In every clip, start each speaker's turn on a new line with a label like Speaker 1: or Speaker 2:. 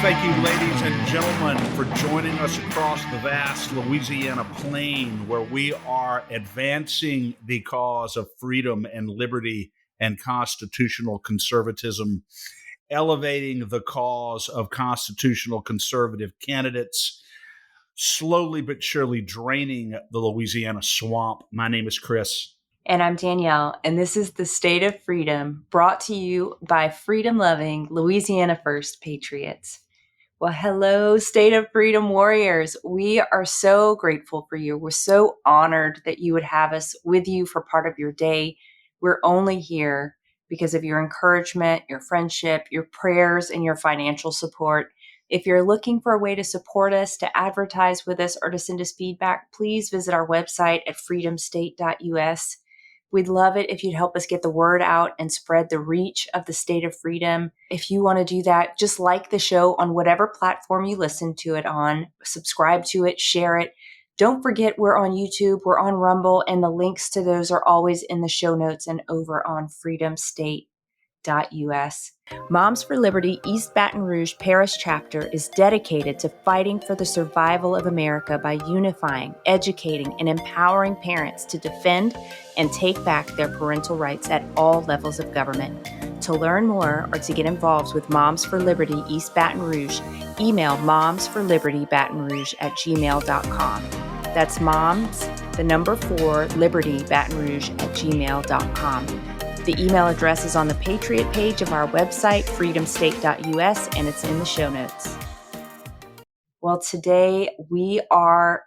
Speaker 1: Thank you, ladies and gentlemen, for joining us across the vast Louisiana plain where we are advancing the cause of freedom and liberty and constitutional conservatism, elevating the cause of constitutional conservative candidates, slowly but surely draining the Louisiana swamp. My name is Chris.
Speaker 2: And I'm Danielle, and this is the State of Freedom, brought to you by freedom-loving Louisiana First Patriots. Well, hello, State of Freedom warriors. We are so grateful for you. We're so honored that you would have us with you for part of your day. We're only here because of your encouragement, your friendship, your prayers, and your financial support. If you're looking for a way to support us, to advertise with us, or to send us feedback, please visit our website at freedomstate.us. We'd love it if you'd help us get the word out and spread the reach of the State of Freedom. If you want to do that, just like the show on whatever platform you listen to it on, subscribe to it, share it. Don't forget we're on YouTube, we're on Rumble, and the links to those are always in the show notes and over on freedomstate.us. Moms for Liberty East Baton Rouge Parish Chapter is dedicated to fighting for the survival of America by unifying, educating, and empowering parents to defend and take back their parental rights at all levels of government. To learn more or to get involved with Moms for Liberty East Baton Rouge, email momsforlibertybatonrouge@gmail.com. That's moms, the number 4, Liberty Baton Rouge @gmail.com. The email address is on the Patriot page of our website, freedomstate.us, and it's in the show notes. Well, today we are,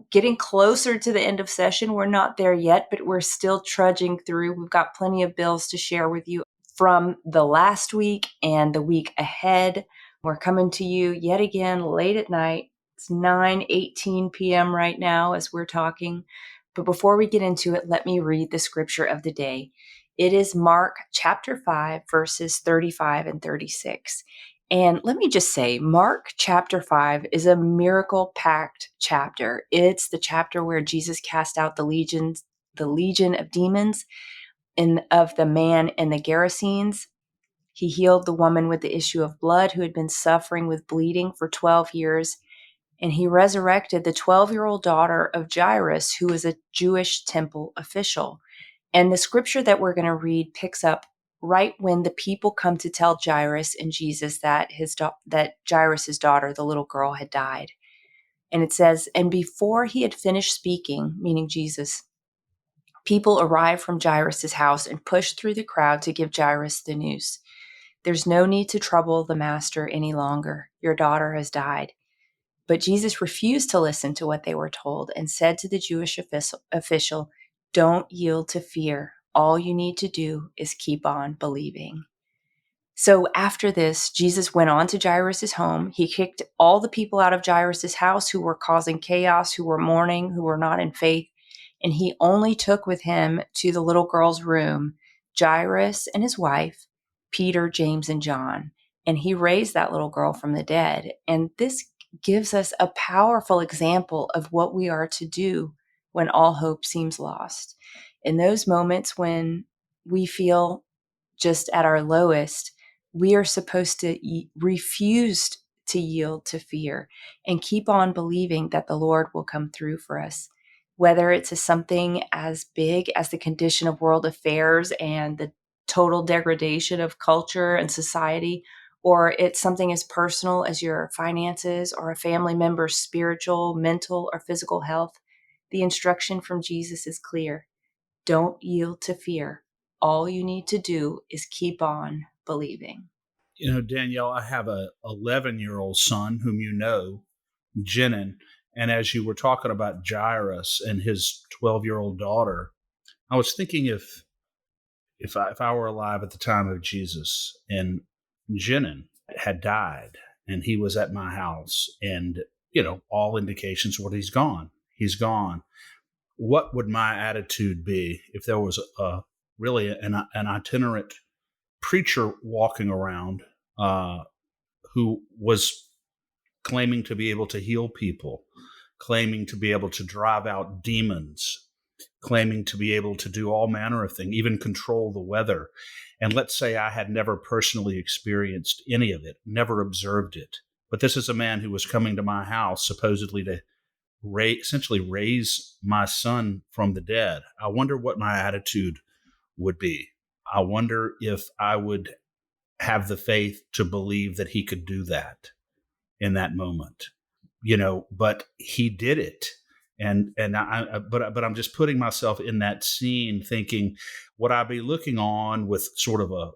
Speaker 2: getting closer to the end of session. We're not there yet, but we're still trudging through. We've got plenty of bills to share with you from the last week and the week ahead. We're coming to you yet again late at night. It's 9:18 p.m. right now as we're talking. But before we get into it, let me read the scripture of the day. It is Mark chapter 5, verses 35 and 36. And let me just say, Mark chapter 5 is a miracle-packed chapter. It's the chapter where Jesus cast out the legion of demons of the man and the Gerasenes. He healed the woman with the issue of blood who had been suffering with bleeding for 12 years. And he resurrected the 12-year-old daughter of Jairus, who was a Jewish temple official. And the scripture that we're going to read picks up right when the people come to tell Jairus and Jesus that that Jairus' daughter, the little girl, had died. And it says, and before he had finished speaking, meaning Jesus, people arrived from Jairus' house and pushed through the crowd to give Jairus the news. There's no need to trouble the master any longer. Your daughter has died. But Jesus refused to listen to what they were told and said to the Jewish official, don't yield to fear. All you need to do is keep on believing. So after this, Jesus went on to Jairus' home. He kicked all the people out of Jairus' house who were causing chaos, who were mourning, who were not in faith. And he only took with him to the little girl's room Jairus and his wife, Peter, James, and John. And he raised that little girl from the dead. And this gives us a powerful example of what we are to do when all hope seems lost. In those moments when we feel just at our lowest, we are supposed to refuse to yield to fear and keep on believing that the Lord will come through for us. Whether it's something as big as the condition of world affairs and the total degradation of culture and society, or it's something as personal as your finances or a family member's spiritual, mental, or physical health, the instruction from Jesus is clear. Don't yield to fear. All you need to do is keep on believing.
Speaker 1: Danielle, I have a 11-year-old son whom you know, Jenin. And as you were talking about Jairus and his 12-year-old daughter, I was thinking if I were alive at the time of Jesus and Jenin had died and he was at my house and, all indications were he's gone. He's gone. What would my attitude be if there was really an itinerant preacher walking around who was claiming to be able to heal people, claiming to be able to drive out demons, claiming to be able to do all manner of things, even control the weather. And let's say I had never personally experienced any of it, never observed it. But this is a man who was coming to my house supposedly to essentially raise my son from the dead. I wonder what my attitude would be. I wonder if I would have the faith to believe that he could do that in that moment, but he did it. But I'm just putting myself in that scene thinking, would I be looking on with sort of a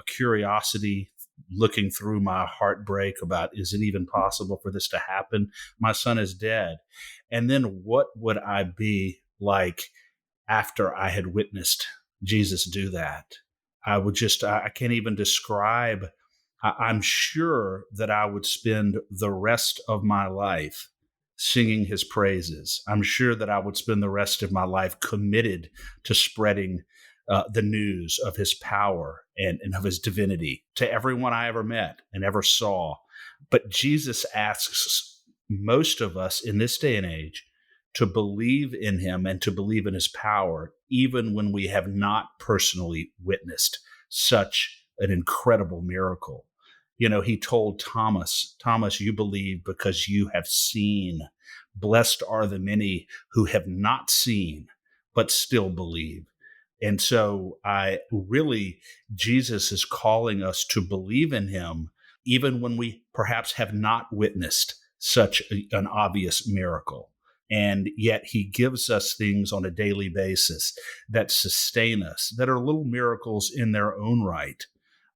Speaker 1: curiosity, looking through my heartbreak about, is it even possible for this to happen? My son is dead. And then what would I be like after I had witnessed Jesus do that? I can't even describe. I'm sure that I would spend the rest of my life singing his praises. I'm sure that I would spend the rest of my life committed to spreading the news of his power and of his divinity to everyone I ever met and ever saw. But Jesus asks most of us in this day and age to believe in him and to believe in his power, even when we have not personally witnessed such an incredible miracle. He told Thomas, you believe because you have seen. Blessed are the many who have not seen, but still believe. And so Jesus is calling us to believe in him, even when we perhaps have not witnessed such an obvious miracle. And yet he gives us things on a daily basis that sustain us, that are little miracles in their own right,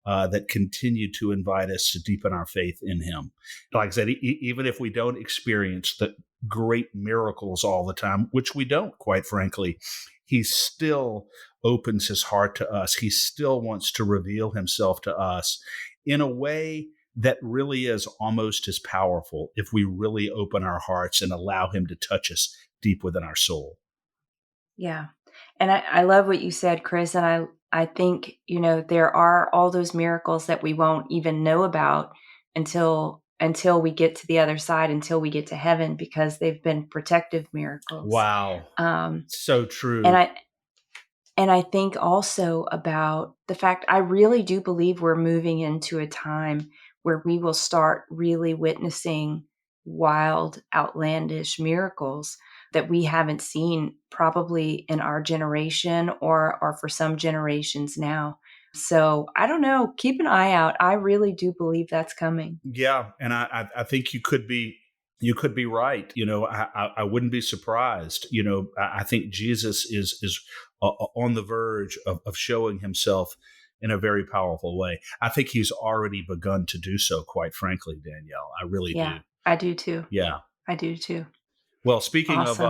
Speaker 1: that continue to invite us to deepen our faith in him. Like I said, even if we don't experience the great miracles all the time, which we don't, quite frankly, he still opens his heart to us. He still wants to reveal himself to us in a way that really is almost as powerful if we really open our hearts and allow him to touch us deep within our soul.
Speaker 2: Yeah. And I love what you said, Chris. And I think, there are all those miracles that we won't even know about until we get to the other side, until we get to heaven, because they've been protective miracles.
Speaker 1: Wow. So true.
Speaker 2: And I think also about the fact, I really do believe we're moving into a time where we will start really witnessing wild, outlandish miracles that we haven't seen probably in our generation or for some generations now. So I don't know. Keep an eye out. I really do believe that's coming.
Speaker 1: Yeah, and I think you could be right. I wouldn't be surprised. I think Jesus is on the verge of showing himself in a very powerful way. I think he's already begun to do so, quite frankly, Danielle. I really do.
Speaker 2: I do too.
Speaker 1: Yeah.
Speaker 2: I do too.
Speaker 1: Well, speaking
Speaker 2: Awesome.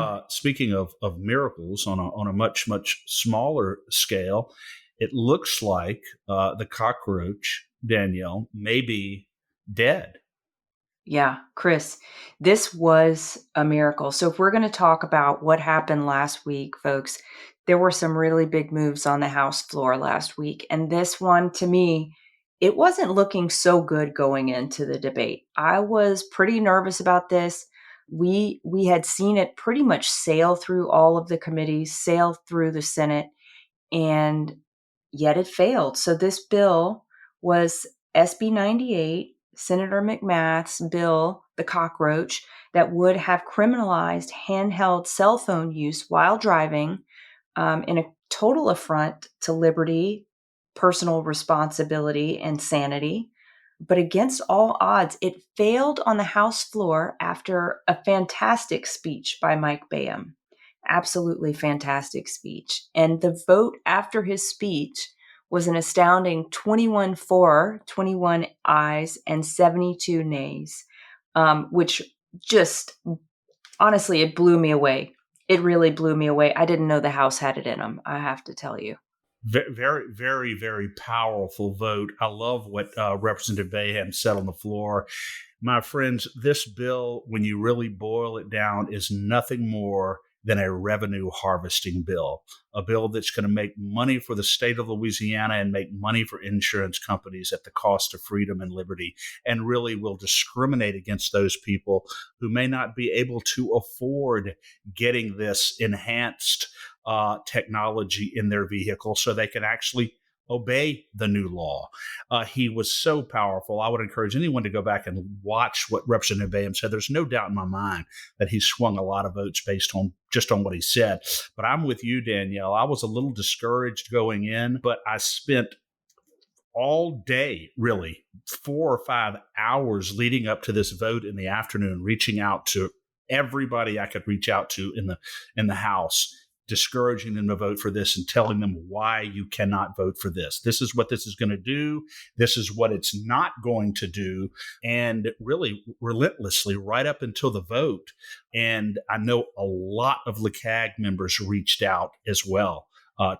Speaker 1: of miracles on a much smaller scale, it looks like the cockroach, Danielle, may be dead.
Speaker 2: Yeah, Chris, this was a miracle. So if we're going to talk about what happened last week, folks, there were some really big moves on the House floor last week. And this one, to me, it wasn't looking so good going into the debate. I was pretty nervous about this. We had seen it pretty much sail through all of the committees, sail through the Senate, and yet it failed. So this bill was SB 98, Senator McMath's bill, the cockroach, that would have criminalized handheld cell phone use while driving, in a total affront to liberty, personal responsibility, and sanity. But against all odds, it failed on the House floor after a fantastic speech by Mike Bayham. Absolutely fantastic speech. And the vote after his speech was an astounding 21 for, 21 ayes, and 72 nays, which just, honestly, it blew me away. It really blew me away. I didn't know the House had it in them, I have to tell you.
Speaker 1: Very, very, very powerful vote. I love what Representative Bayham said on the floor. My friends, this bill, when you really boil it down, is nothing more than a revenue harvesting bill, a bill that's going to make money for the state of Louisiana and make money for insurance companies at the cost of freedom and liberty, and really will discriminate against those people who may not be able to afford getting this enhanced technology in their vehicle so they can actually obey the new law. He was so powerful. I would encourage anyone to go back and watch what Representative Bayham said. There's no doubt in my mind that he swung a lot of votes based on just on what he said. But I'm with you, Danielle. I was a little discouraged going in, but I spent all day, really, 4 or 5 hours leading up to this vote in the afternoon, reaching out to everybody I could reach out to in the House, discouraging them to vote for this and telling them why you cannot vote for this. This is what this is going to do. This is what it's not going to do. And really relentlessly right up until the vote. And I know a lot of LACAG members reached out as well.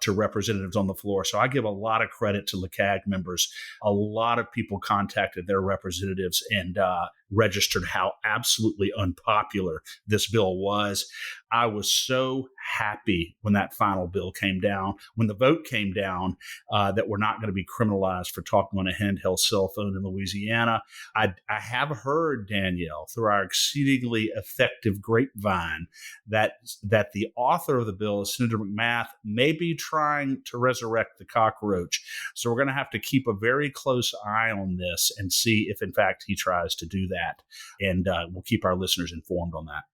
Speaker 1: To representatives on the floor. So I give a lot of credit to LACAG members. A lot of people contacted their representatives and registered how absolutely unpopular this bill was. I was so happy when that final bill came down, when the vote came down, that we're not going to be criminalized for talking on a handheld cell phone in Louisiana. I have heard, Danielle, through our exceedingly effective grapevine, that the author of the bill, Senator McMath, may be trying to resurrect the cockroach. So we're going to have to keep a very close eye on this and see if, in fact, he tries to do that. And we'll keep our listeners informed on that.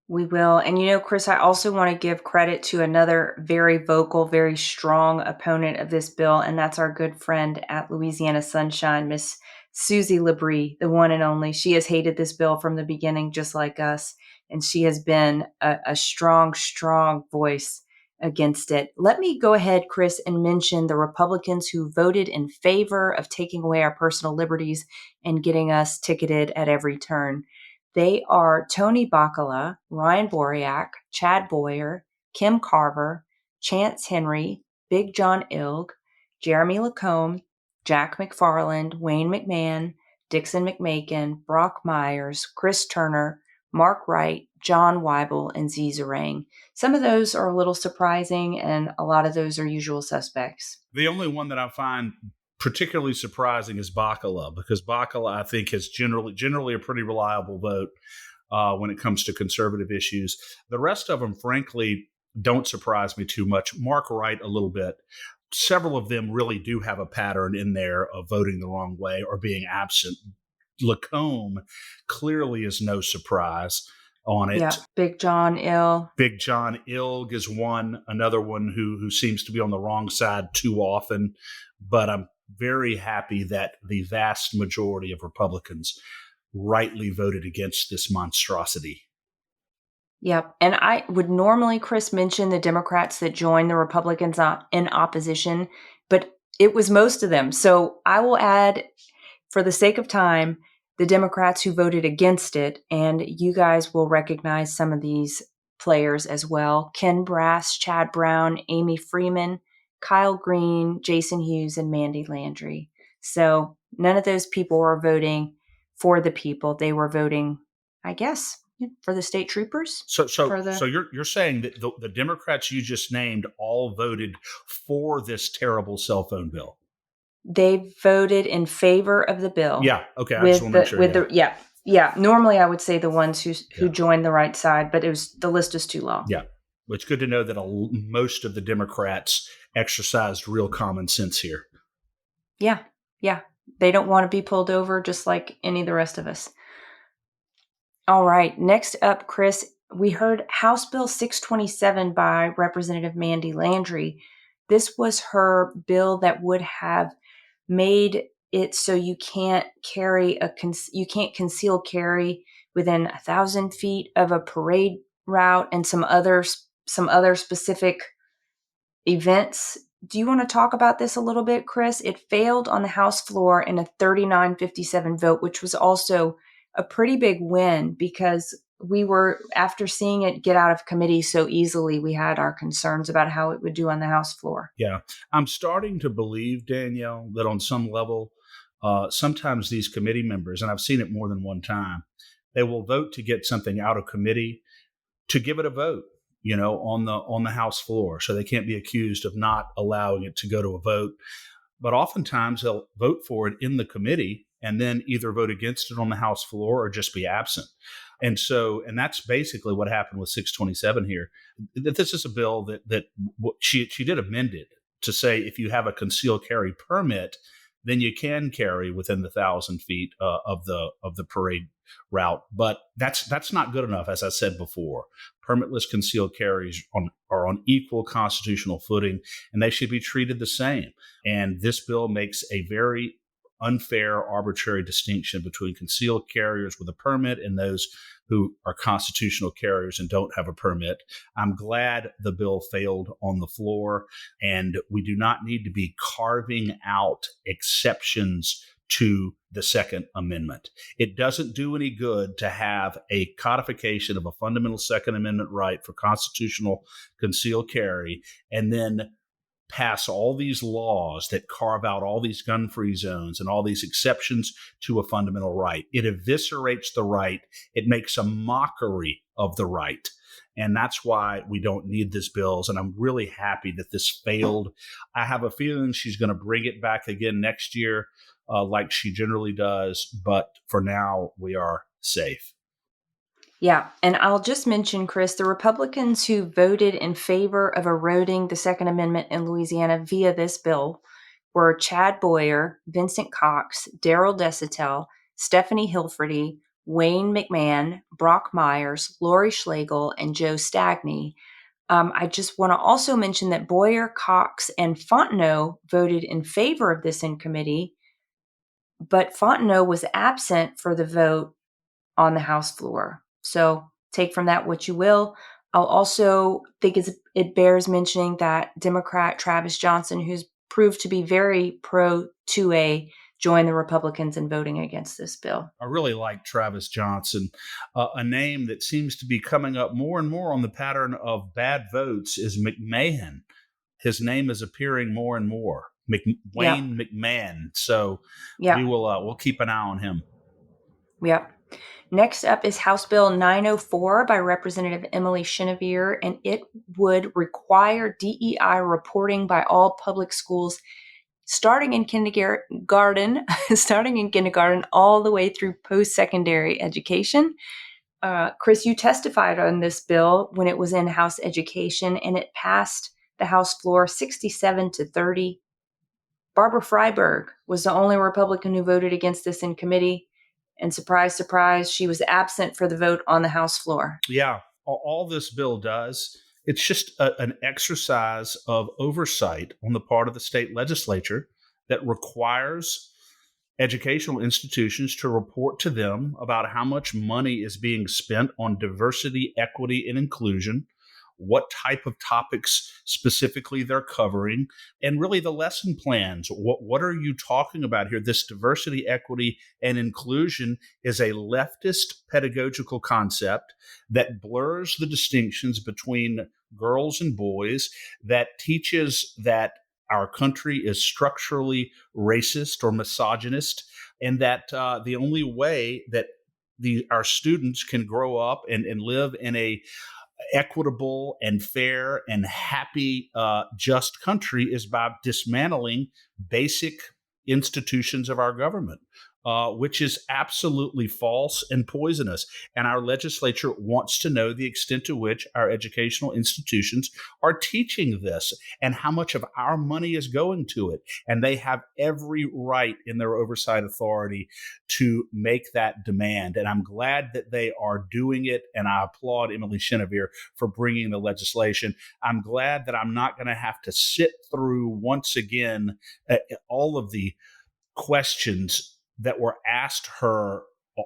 Speaker 2: We will. And Chris, I also want to give credit to another very vocal, very strong opponent of this bill, and that's our good friend at Louisiana Sunshine, Miss Susie Labrie, the one and only. She has hated this bill from the beginning, just like us, and she has been a strong, strong voice against it. Let me go ahead, Chris, and mention the Republicans who voted in favor of taking away our personal liberties and getting us ticketed at every turn. They are Tony Bacala, Ryan Boriak, Chad Boyer, Kim Carver, Chance Henry, Big John Ilg, Jeremy Lacombe, Jack McFarland, Wayne McMahon, Dixon McMakin, Brock Myers, Chris Turner, Mark Wright, John Weibel, and Z Zarang. Some of those are a little surprising, and a lot of those are usual suspects.
Speaker 1: The only one that I find particularly surprising is Bacala, because Bacala, I think, is generally a pretty reliable vote when it comes to conservative issues. The rest of them, frankly, don't surprise me too much. Mark Wright a little bit. Several of them really do have a pattern in there of voting the wrong way or being absent. Lacombe clearly is no surprise on it.
Speaker 2: Yeah, Big John Ilg.
Speaker 1: Big John Ilg is another one who seems to be on the wrong side too often. But I'm very happy that the vast majority of Republicans rightly voted against this monstrosity.
Speaker 2: Yep. And I would normally, Chris, mention the Democrats that joined the Republicans in opposition, but it was most of them. So I will add, for the sake of time, the Democrats who voted against it, and you guys will recognize some of these players as well. Ken Brass, Chad Brown, Amy Freeman, Kyle Green, Jason Hughes, and Mandy Landry. So none of those people were voting for the people. They were voting, I guess, for the state troopers.
Speaker 1: So you're saying that the Democrats you just named all voted for this terrible cell phone bill?
Speaker 2: They voted in favor of the bill.
Speaker 1: Yeah. Okay. I just want to make sure.
Speaker 2: Yeah. Normally, I would say the ones who joined the right side, but the list is too long.
Speaker 1: Yeah. It's good to know that most of the Democrats exercised real common sense here.
Speaker 2: Yeah. Yeah. They don't want to be pulled over just like any of the rest of us. All right. Next up, Chris, we heard House Bill 627 by Representative Mandy Landry. This was her bill that would have made it so you can't conceal carry within 1,000 feet of a parade route and some other specific events. Do you want to talk about this a little bit, Chris? It failed on the House floor in a 39-57 vote, which was also a pretty big win because after seeing it get out of committee so easily, we had our concerns about how it would do on the House floor.
Speaker 1: Yeah. I'm starting to believe, Danielle, that on some level, sometimes these committee members, and I've seen it more than one time, they will vote to get something out of committee, to give it a vote, on the House floor, so they can't be accused of not allowing it to go to a vote. But oftentimes they'll vote for it in the committee and then either vote against it on the House floor or just be absent. And that's basically what happened with 627 here. This is a bill that she did amend it to say if you have a concealed carry permit, then you can carry within the 1,000 feet of the parade route. But that's not good enough, as I said before. Permitless concealed carries are on equal constitutional footing, and they should be treated the same. And this bill makes a very unfair, arbitrary distinction between concealed carriers with a permit and those who are constitutional carriers and don't have a permit. I'm glad the bill failed on the floor, and we do not need to be carving out exceptions to the Second Amendment. It doesn't do any good to have a codification of a fundamental Second Amendment right for constitutional concealed carry and then pass all these laws that carve out all these gun-free zones and all these exceptions to a fundamental right. It eviscerates the right. It makes a mockery of the right. And that's why we don't need this bills. And I'm really happy that this failed. I have a feeling she's going to bring it back again next year, like she generally does. But for now, we are safe.
Speaker 2: Yeah, and I'll just mention, Chris, the Republicans who voted in favor of eroding the Second Amendment in Louisiana via this bill were Chad Boyer, Vincent Cox, Darrell Desautels, Stephanie Hilferty, Wayne McMahon, Brock Myers, Lori Schlegel, and Joe Stagney. I just want to also mention that Boyer, Cox, and Fontenot voted in favor of this in committee, but Fontenot was absent for the vote on the House floor. So take from that what you will. I'll also think it bears mentioning that Democrat Travis Johnson, who's proved to be very pro 2A, joined the Republicans in voting against this bill.
Speaker 1: I really like Travis Johnson. A name that seems to be coming up more and more on the pattern of bad votes is McMahon. His name is appearing more and more. Wayne McMahon. So we'll keep an eye on him.
Speaker 2: Yep. Next up is House Bill 904 by Representative Emily Chenevert, and it would require DEI reporting by all public schools starting in kindergarten all the way through post-secondary education. Chris, you testified on this bill when it was in House Education, and it passed the House floor 67-30. Barbara Freiberg was the only Republican who voted against this in committee. And surprise, surprise, she was absent for the vote on the House floor.
Speaker 1: Yeah, all this bill does, it's just an exercise of oversight on the part of the state legislature that requires educational institutions to report to them about how much money is being spent on diversity, equity, and inclusion, what type of topics specifically they're covering, and really the lesson plans. What are you talking about here? This diversity, equity, and inclusion is a leftist pedagogical concept that blurs the distinctions between girls and boys, that teaches that our country is structurally racist or misogynist, and that the only way that our students can grow up and live in a equitable and fair and happy, just country is by dismantling basic institutions of our government, which is absolutely false and poisonous. And our legislature wants to know the extent to which our educational institutions are teaching this and how much of our money is going to it. And they have every right in their oversight authority to make that demand. And I'm glad that they are doing it. And I applaud Emily Chenevert for bringing the legislation. I'm glad that I'm not going to have to sit through once again all of the questions that were asked her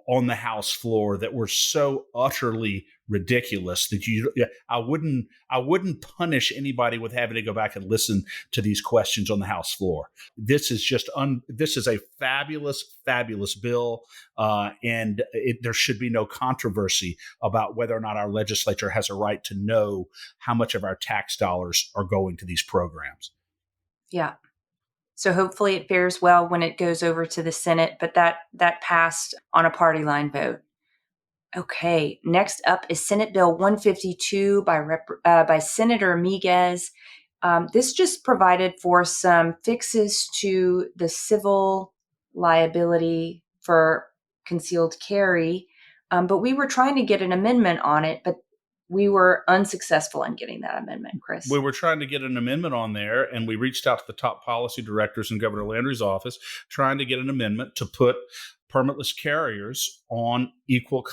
Speaker 1: on the House floor that were so utterly ridiculous that I wouldn't punish anybody with having to go back and listen to these questions on the House floor. This is just this is a fabulous bill, and there should be no controversy about whether or not our legislature has a right to know how much of our tax dollars are going to these programs.
Speaker 2: Yeah. So hopefully it fares well when it goes over to the Senate, but that passed on a party line vote. Okay, next up is Senate Bill 152 by Senator Miguez. This just provided for some fixes to the civil liability for concealed carry, but we were trying to get an amendment on it, but we were unsuccessful in getting that amendment,
Speaker 1: We
Speaker 2: Chris.
Speaker 1: were trying to get an amendment on there, and we reached out to the top policy directors in Governor Landry's office trying to get an amendment to put permitless carriers on equal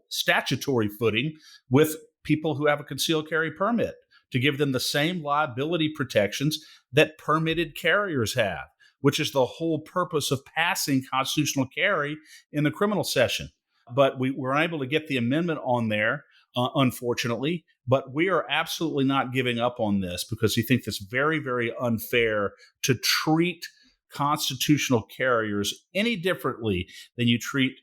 Speaker 1: statutory footing with people who have a concealed carry permit, to give them the same liability protections that permitted carriers have, which is the whole purpose of passing constitutional carry in the criminal session. But we were unable to get the amendment on there, unfortunately. But we are absolutely not giving up on this, because we think it's very, very unfair to treat constitutional carriers any differently than you treat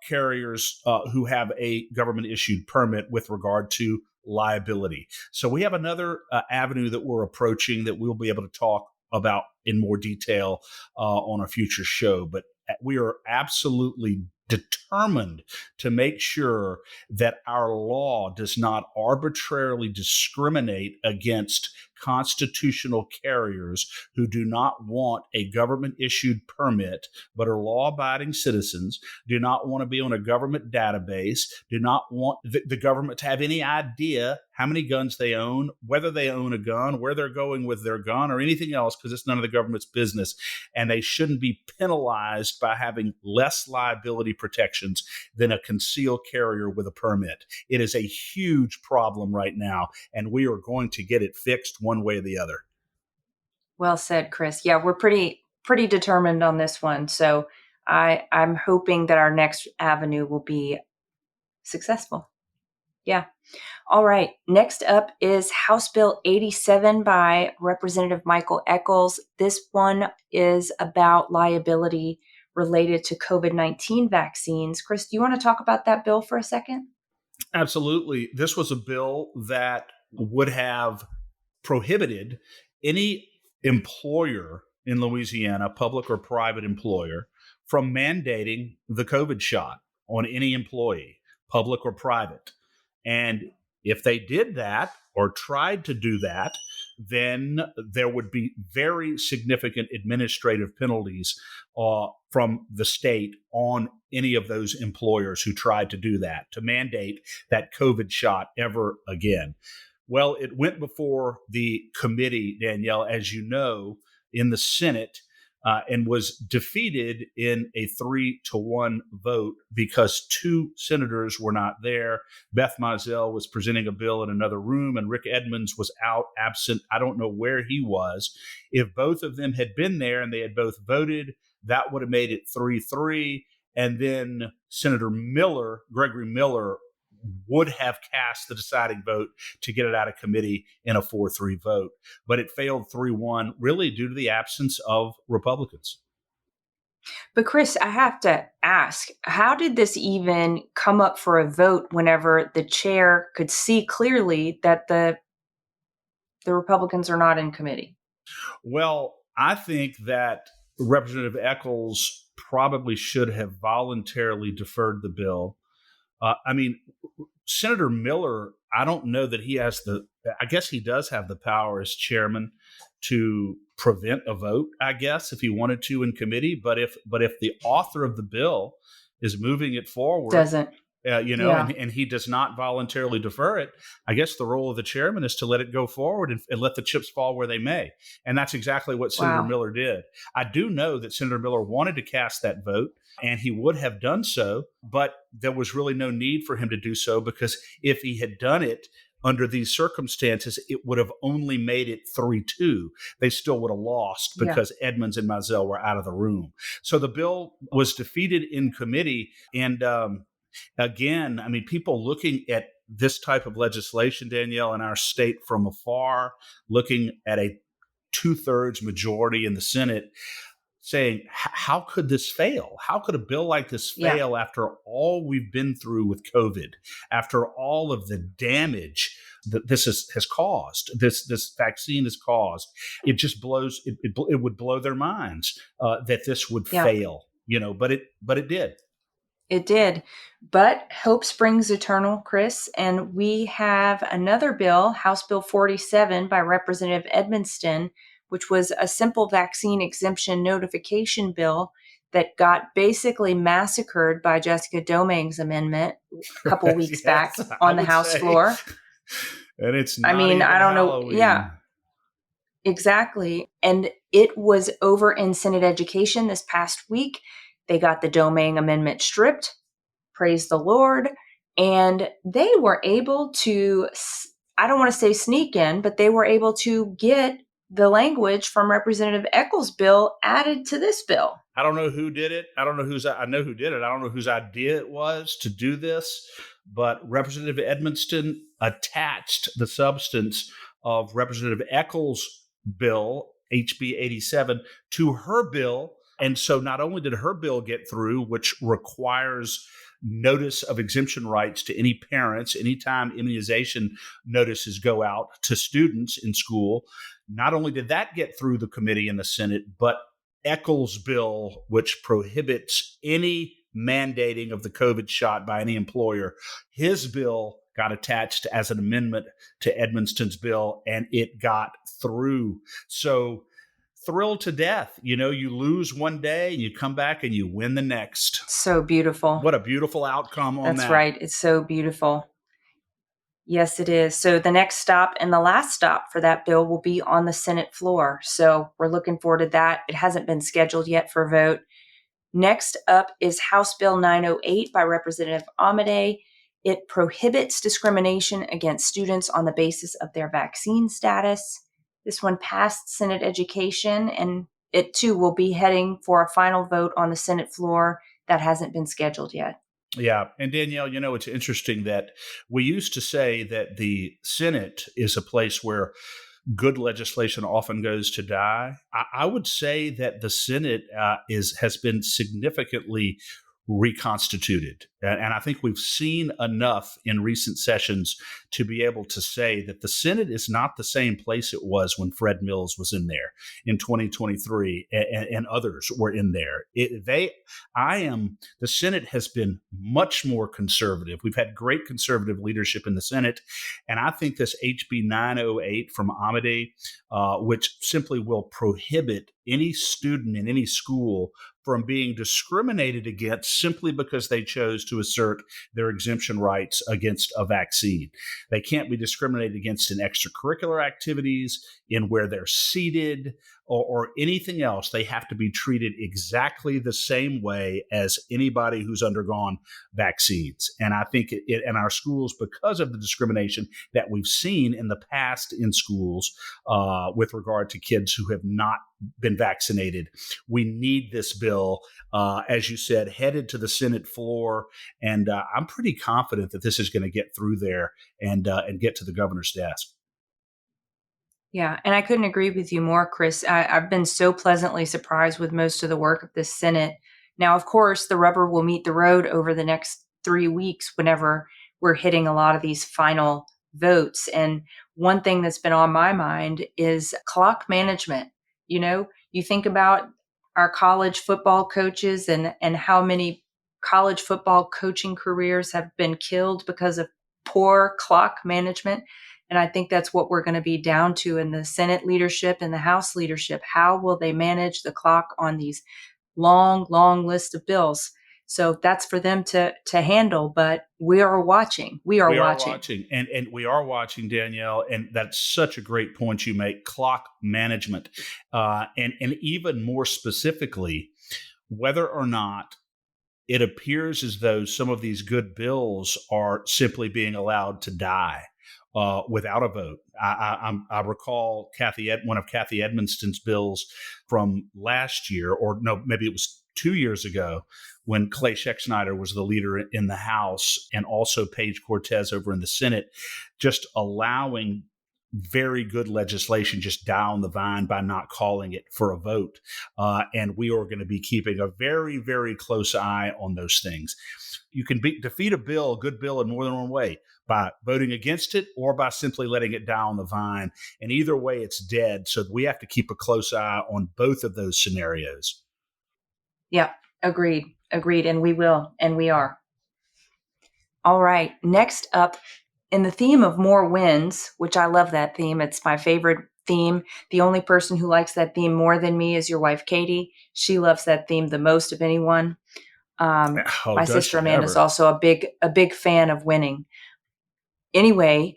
Speaker 1: carriers who have a government issued permit with regard to liability. So we have another avenue that we're approaching that we'll be able to talk about in more detail on a future show. But we are absolutely determined to make sure that our law does not arbitrarily discriminate against constitutional carriers who do not want a government issued permit but are law abiding citizens, do not want to be on a government database, do not want the government to have any idea how many guns they own, whether they own a gun, where they're going with their gun, or anything else, because it's none of the government's business. And they shouldn't be penalized by having less liability protections than a concealed carrier with a permit. It is a huge problem right now, and we are going to get it fixed one way or the other.
Speaker 2: Well said, Chris. Yeah, we're pretty determined on this one. So I'm hoping that our next avenue will be successful. Yeah. All right. Next up is House Bill 87 by Representative Michael Echols. This one is about liability related to COVID-19 vaccines. Chris, do you want to talk about that bill for a second?
Speaker 1: Absolutely. This was a bill that would have prohibited any employer in Louisiana, public or private employer, from mandating the COVID shot on any employee, public or private. And if they did that or tried to do that, then there would be very significant administrative penalties from the state on any of those employers who tried to do that, to mandate that COVID shot ever again. Well, it went before the committee, Danielle, as you know, in the Senate, and was defeated in a 3-1 vote because two senators were not there. Beth Mizell was presenting a bill in another room, and Rick Edmonds was absent. I don't know where he was. If both of them had been there and they had both voted, that would have made it 3-3. And then Senator Miller, Gregory Miller, would have cast the deciding vote to get it out of committee in a 4-3 vote. But it failed 3-1, really due to the absence of Republicans.
Speaker 2: But Chris, I have to ask, how did this even come up for a vote whenever the chair could see clearly that the Republicans are not in committee?
Speaker 1: Well, I think that Representative Echols probably should have voluntarily deferred the bill. I mean, Senator Miller, I don't know that he has I guess he does have the power as chairman to prevent a vote, I guess, if he wanted to in committee. But if the author of the bill is moving it forward,
Speaker 2: Doesn't. Yeah.
Speaker 1: and he does not voluntarily defer it, I guess the role of the chairman is to let it go forward and let the chips fall where they may. And that's exactly what Senator
Speaker 2: Wow.
Speaker 1: Miller did. I do know that Senator Miller wanted to cast that vote, and he would have done so, but there was really no need for him to do so, because if he had done it under these circumstances, it would have only made it 3-2. They still would have lost because Edmonds and Mizell were out of the room. So the bill was defeated in committee. And again, I mean, people looking at this type of legislation, Danielle, in our state from afar, looking at a 2/3 majority in the Senate, saying, how could this fail? How could a bill like this fail after all we've been through with COVID, after all of the damage that this has caused, this vaccine has caused? It just blows, it would blow their minds that this would fail, but it did.
Speaker 2: It did. But hope springs eternal, Chris. And we have another bill, House Bill 47 by Representative Edmonston, which was a simple vaccine exemption notification bill that got basically massacred by Jessica Doming's amendment a couple weeks back
Speaker 1: Yes, I
Speaker 2: on the
Speaker 1: would
Speaker 2: House
Speaker 1: say.
Speaker 2: floor.
Speaker 1: And it's
Speaker 2: I
Speaker 1: not
Speaker 2: mean, I
Speaker 1: even
Speaker 2: don't know. Yeah,
Speaker 1: Halloween.
Speaker 2: exactly. And it was over in Senate Education this past week. They got the Domingue amendment stripped. Praise the Lord. And they were able to, I don't want to say sneak in, but they were able to get the language from Representative Eccles' bill added to this bill.
Speaker 1: I don't know who did it. I know who did it. I don't know whose idea it was to do this, but Representative Edmonston attached the substance of Representative Eccles' bill, HB 87, to her bill. And so not only did her bill get through, which requires notice of exemption rights to any parents anytime immunization notices go out to students in school, not only did that get through the committee in the Senate, but Eccles' bill, which prohibits any mandating of the COVID shot by any employer, his bill got attached as an amendment to Edmonston's bill, and it got through. So thrilled to death. You know, you lose one day and you come back and you win the next.
Speaker 2: So beautiful.
Speaker 1: What a beautiful outcome on
Speaker 2: That's
Speaker 1: that.
Speaker 2: right. It's so beautiful. Yes, it is. So the next stop and the last stop for that bill will be on the Senate floor. So we're looking forward to that. It hasn't been scheduled yet for vote. Next up is House Bill 908 by Representative Amade. It prohibits discrimination against students on the basis of their vaccine status. This one passed Senate Education, and it too will be heading for a final vote on the Senate floor that hasn't been scheduled yet.
Speaker 1: Yeah. And Danielle, you know, it's interesting that we used to say that the Senate is a place where good legislation often goes to die. I would say that the Senate has been significantly reconstituted, and I think we've seen enough in recent sessions to be able to say that the Senate is not the same place it was when Fred Mills was in there in 2023, and others were in there. The Senate has been much more conservative. We've had great conservative leadership in the Senate, and I think this HB 908 from Amade, which simply will prohibit any student in any school from being discriminated against simply because they chose to assert their exemption rights against a vaccine. They can't be discriminated against in extracurricular activities, in where they're seated, or anything else. They have to be treated exactly the same way as anybody who's undergone vaccines. And I think in our schools, because of the discrimination that we've seen in the past in schools with regard to kids who have not been vaccinated, we need this bill, as you said, headed to the Senate floor. And I'm pretty confident that this is going to get through there and get to the governor's desk.
Speaker 2: Yeah, and I couldn't agree with you more, Chris. I've been so pleasantly surprised with most of the work of this Senate. Now, of course, the rubber will meet the road over the next 3 weeks whenever we're hitting a lot of these final votes. And one thing that's been on my mind is clock management. You know, you think about our college football coaches and how many college football coaching careers have been killed because of poor clock management. And I think that's what we're going to be down to in the Senate leadership and the House leadership. How will they manage the clock on these long, long list of bills? So that's for them to handle. But we are watching. We are watching.
Speaker 1: And we are watching, Danielle. And that's such a great point you make. Clock management, and even more specifically, whether or not it appears as though some of these good bills are simply being allowed to die without a vote. I recall one of Kathy Edmonston's bills from last year, or no, maybe it was 2 years ago, when Clay Schexnayder was the leader in the House, and also Paige Cortez over in the Senate, just allowing very good legislation just down the vine by not calling it for a vote. And we are going to be keeping a very, very close eye on those things. You can defeat a good bill in more than one way: by voting against it or by simply letting it down the vine. And either way, it's dead. So we have to keep a close eye on both of those scenarios.
Speaker 2: Yeah, agreed. Agreed. And we will. And we are. All right. Next up, in the theme of more wins, which I love that theme. It's my favorite theme. The only person who likes that theme more than me is your wife, Katie. She loves that theme the most of anyone.
Speaker 1: Oh,
Speaker 2: My
Speaker 1: does
Speaker 2: sister
Speaker 1: she
Speaker 2: Amanda is
Speaker 1: ever?
Speaker 2: also a big fan of winning. Anyway,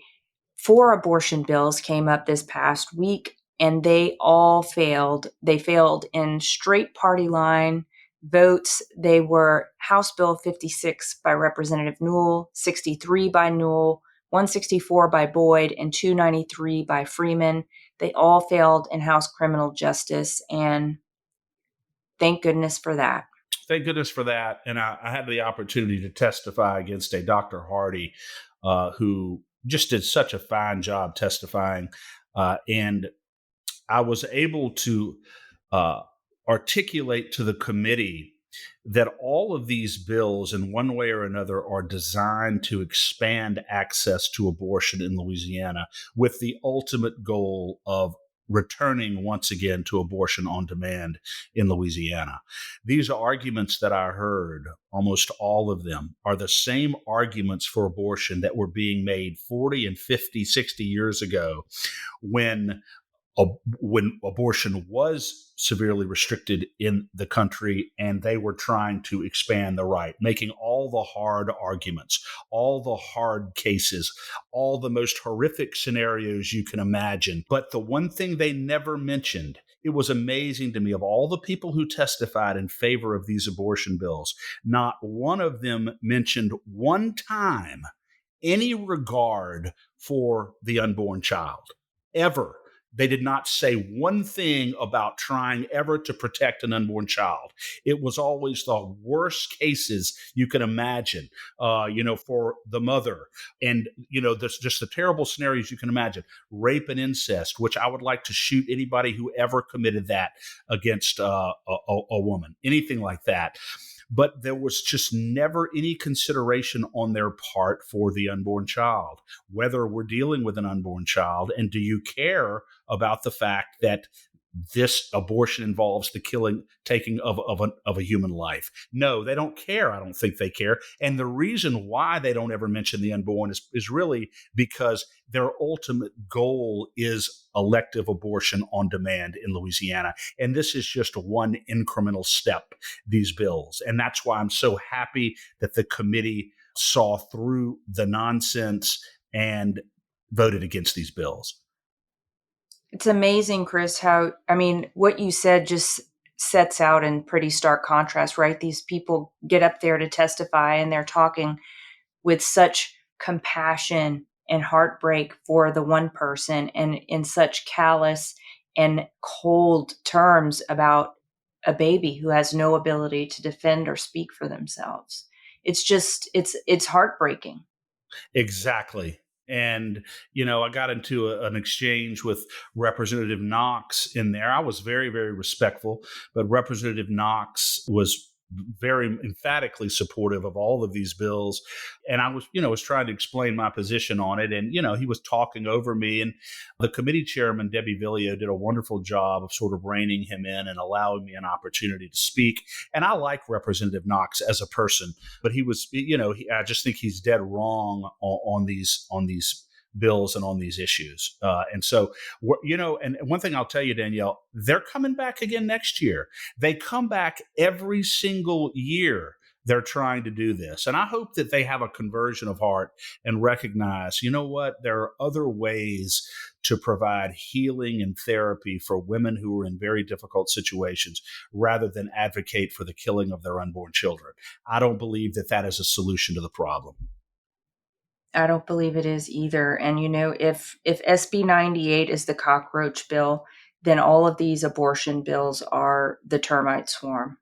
Speaker 2: 4 abortion bills came up this past week, and they all failed. They failed in straight party line votes. They were House Bill 56 by Representative Newell, 63 by Newell, 164 by Boyd, and 293 by Freeman. They all failed in House Criminal Justice, and thank goodness for that.
Speaker 1: Thank goodness for that. And I had the opportunity to testify against a Dr. Hardy who just did such a fine job testifying. And I was able to uh, articulate to the committee that all of these bills, in one way or another, are designed to expand access to abortion in Louisiana with the ultimate goal of returning once again to abortion on demand in Louisiana. These arguments that I heard, almost all of them, are the same arguments for abortion that were being made 40 and 50, 60 years ago when when abortion was severely restricted in the country and they were trying to expand the right, making all the hard arguments, all the hard cases, all the most horrific scenarios you can imagine. But the one thing they never mentioned, it was amazing to me, of all the people who testified in favor of these abortion bills, not one of them mentioned one time any regard for the unborn child, ever. They did not say one thing about trying ever to protect an unborn child. It was always the worst cases you can imagine, for the mother. And, there's just the terrible scenarios you can imagine. Rape and incest, which I would like to shoot anybody who ever committed that against a woman, anything like that. But there was just never any consideration on their part for the unborn child, whether we're dealing with an unborn child, and do you care about the fact that this abortion involves the taking of a human life? No, they don't care. I don't think they care. And the reason why they don't ever mention the unborn is really because their ultimate goal is elective abortion on demand in Louisiana. And this is just one incremental step, these bills. And that's why I'm so happy that the committee saw through the nonsense and voted against these bills.
Speaker 2: It's amazing, Chris, what you said just sets out in pretty stark contrast, right? These people get up there to testify and they're talking with such compassion and heartbreak for the one person and in such callous and cold terms about a baby who has no ability to defend or speak for themselves. It's heartbreaking.
Speaker 1: Exactly. And, I got into an exchange with Representative Knox in there. I was very, very respectful, but Representative Knox was very emphatically supportive of all of these bills. And I was trying to explain my position on it. And, he was talking over me. And the committee chairman, Debbie Villio, did a wonderful job of sort of reining him in and allowing me an opportunity to speak. And I like Representative Knox as a person, but he was, I just think he's dead wrong on these bills and on these issues. And so, and one thing I'll tell you, Danielle, they're coming back again next year. They come back every single year. They're trying to do this. And I hope that they have a conversion of heart and recognize, you know what, there are other ways to provide healing and therapy for women who are in very difficult situations rather than advocate for the killing of their unborn children. I don't believe that that is a solution to the problem.
Speaker 2: I don't believe it is either. And if SB 98 is the cockroach bill, then all of these abortion bills are the termite swarm,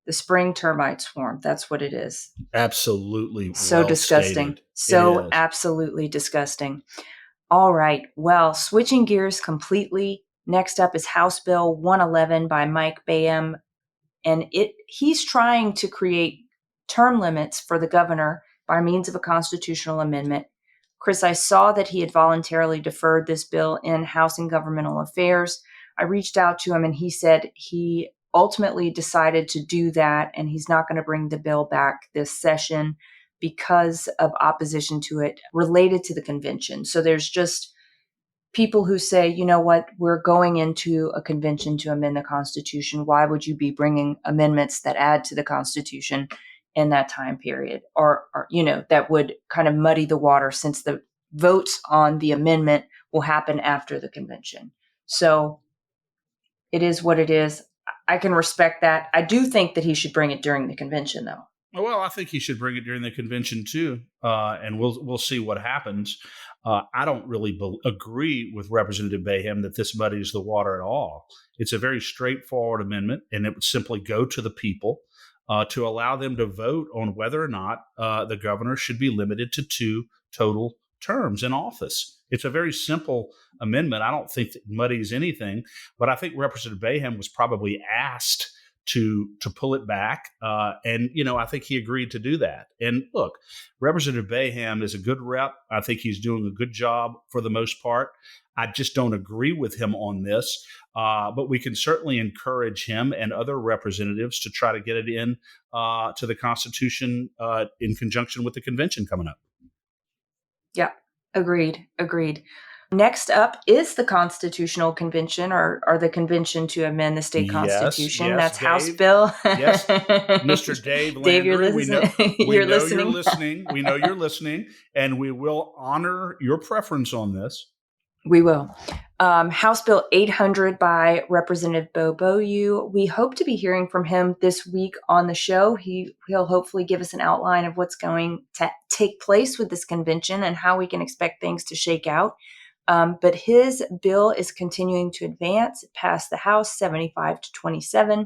Speaker 2: the spring termite swarm. That's what it is.
Speaker 1: Absolutely.
Speaker 2: So
Speaker 1: Well
Speaker 2: disgusting.
Speaker 1: stated. It
Speaker 2: So
Speaker 1: is.
Speaker 2: absolutely disgusting. All right. Well, switching gears completely. Next up is House Bill 111 by Mike Bayham, and he's trying to create term limits for the governor by means of a constitutional amendment. Chris, I saw that he had voluntarily deferred this bill in House and Governmental Affairs. I reached out to him and he said he ultimately decided to do that, and he's not going to bring the bill back this session because of opposition to it related to the convention. So there's just people who say, you know what, we're going into a convention to amend the Constitution. Why would you be bringing amendments that add to the Constitution in that time period? Or that would kind of muddy the water, since the votes on the amendment will happen after the convention. So it is what it is. I can respect that. I do think that he should bring it during the convention, though.
Speaker 1: Well, I think he should bring it during the convention too, and we'll see what happens. I don't really agree with Representative Bayham that this muddies the water at all. It's a very straightforward amendment, and it would simply go to the people to allow them to vote on whether or not the governor should be limited to 2 total terms in office. It's a very simple amendment. I don't think it muddies anything, but I think Representative Bayham was probably asked to pull it back. And I think he agreed to do that. And look, Representative Bayham is a good rep. I think he's doing a good job for the most part. I just don't agree with him on this. But we can certainly encourage him and other representatives to try to get it in to the Constitution in conjunction with the convention coming up.
Speaker 2: Yeah, agreed. Next up is the Constitutional Convention, or the convention to amend the state constitution.
Speaker 1: Yes,
Speaker 2: That's
Speaker 1: Dave.
Speaker 2: House Bill.
Speaker 1: Yes, Mr. Dave Landry.
Speaker 2: Dave, you're listening.
Speaker 1: You're listening. We know you're listening, and we will honor your preference on this.
Speaker 2: We will. House Bill 800 by Representative Bo Beaulieu. We hope to be hearing from him this week on the show. He'll hopefully give us an outline of what's going to take place with this convention and how we can expect things to shake out. But his bill is continuing to advance. It passed the House 75-27.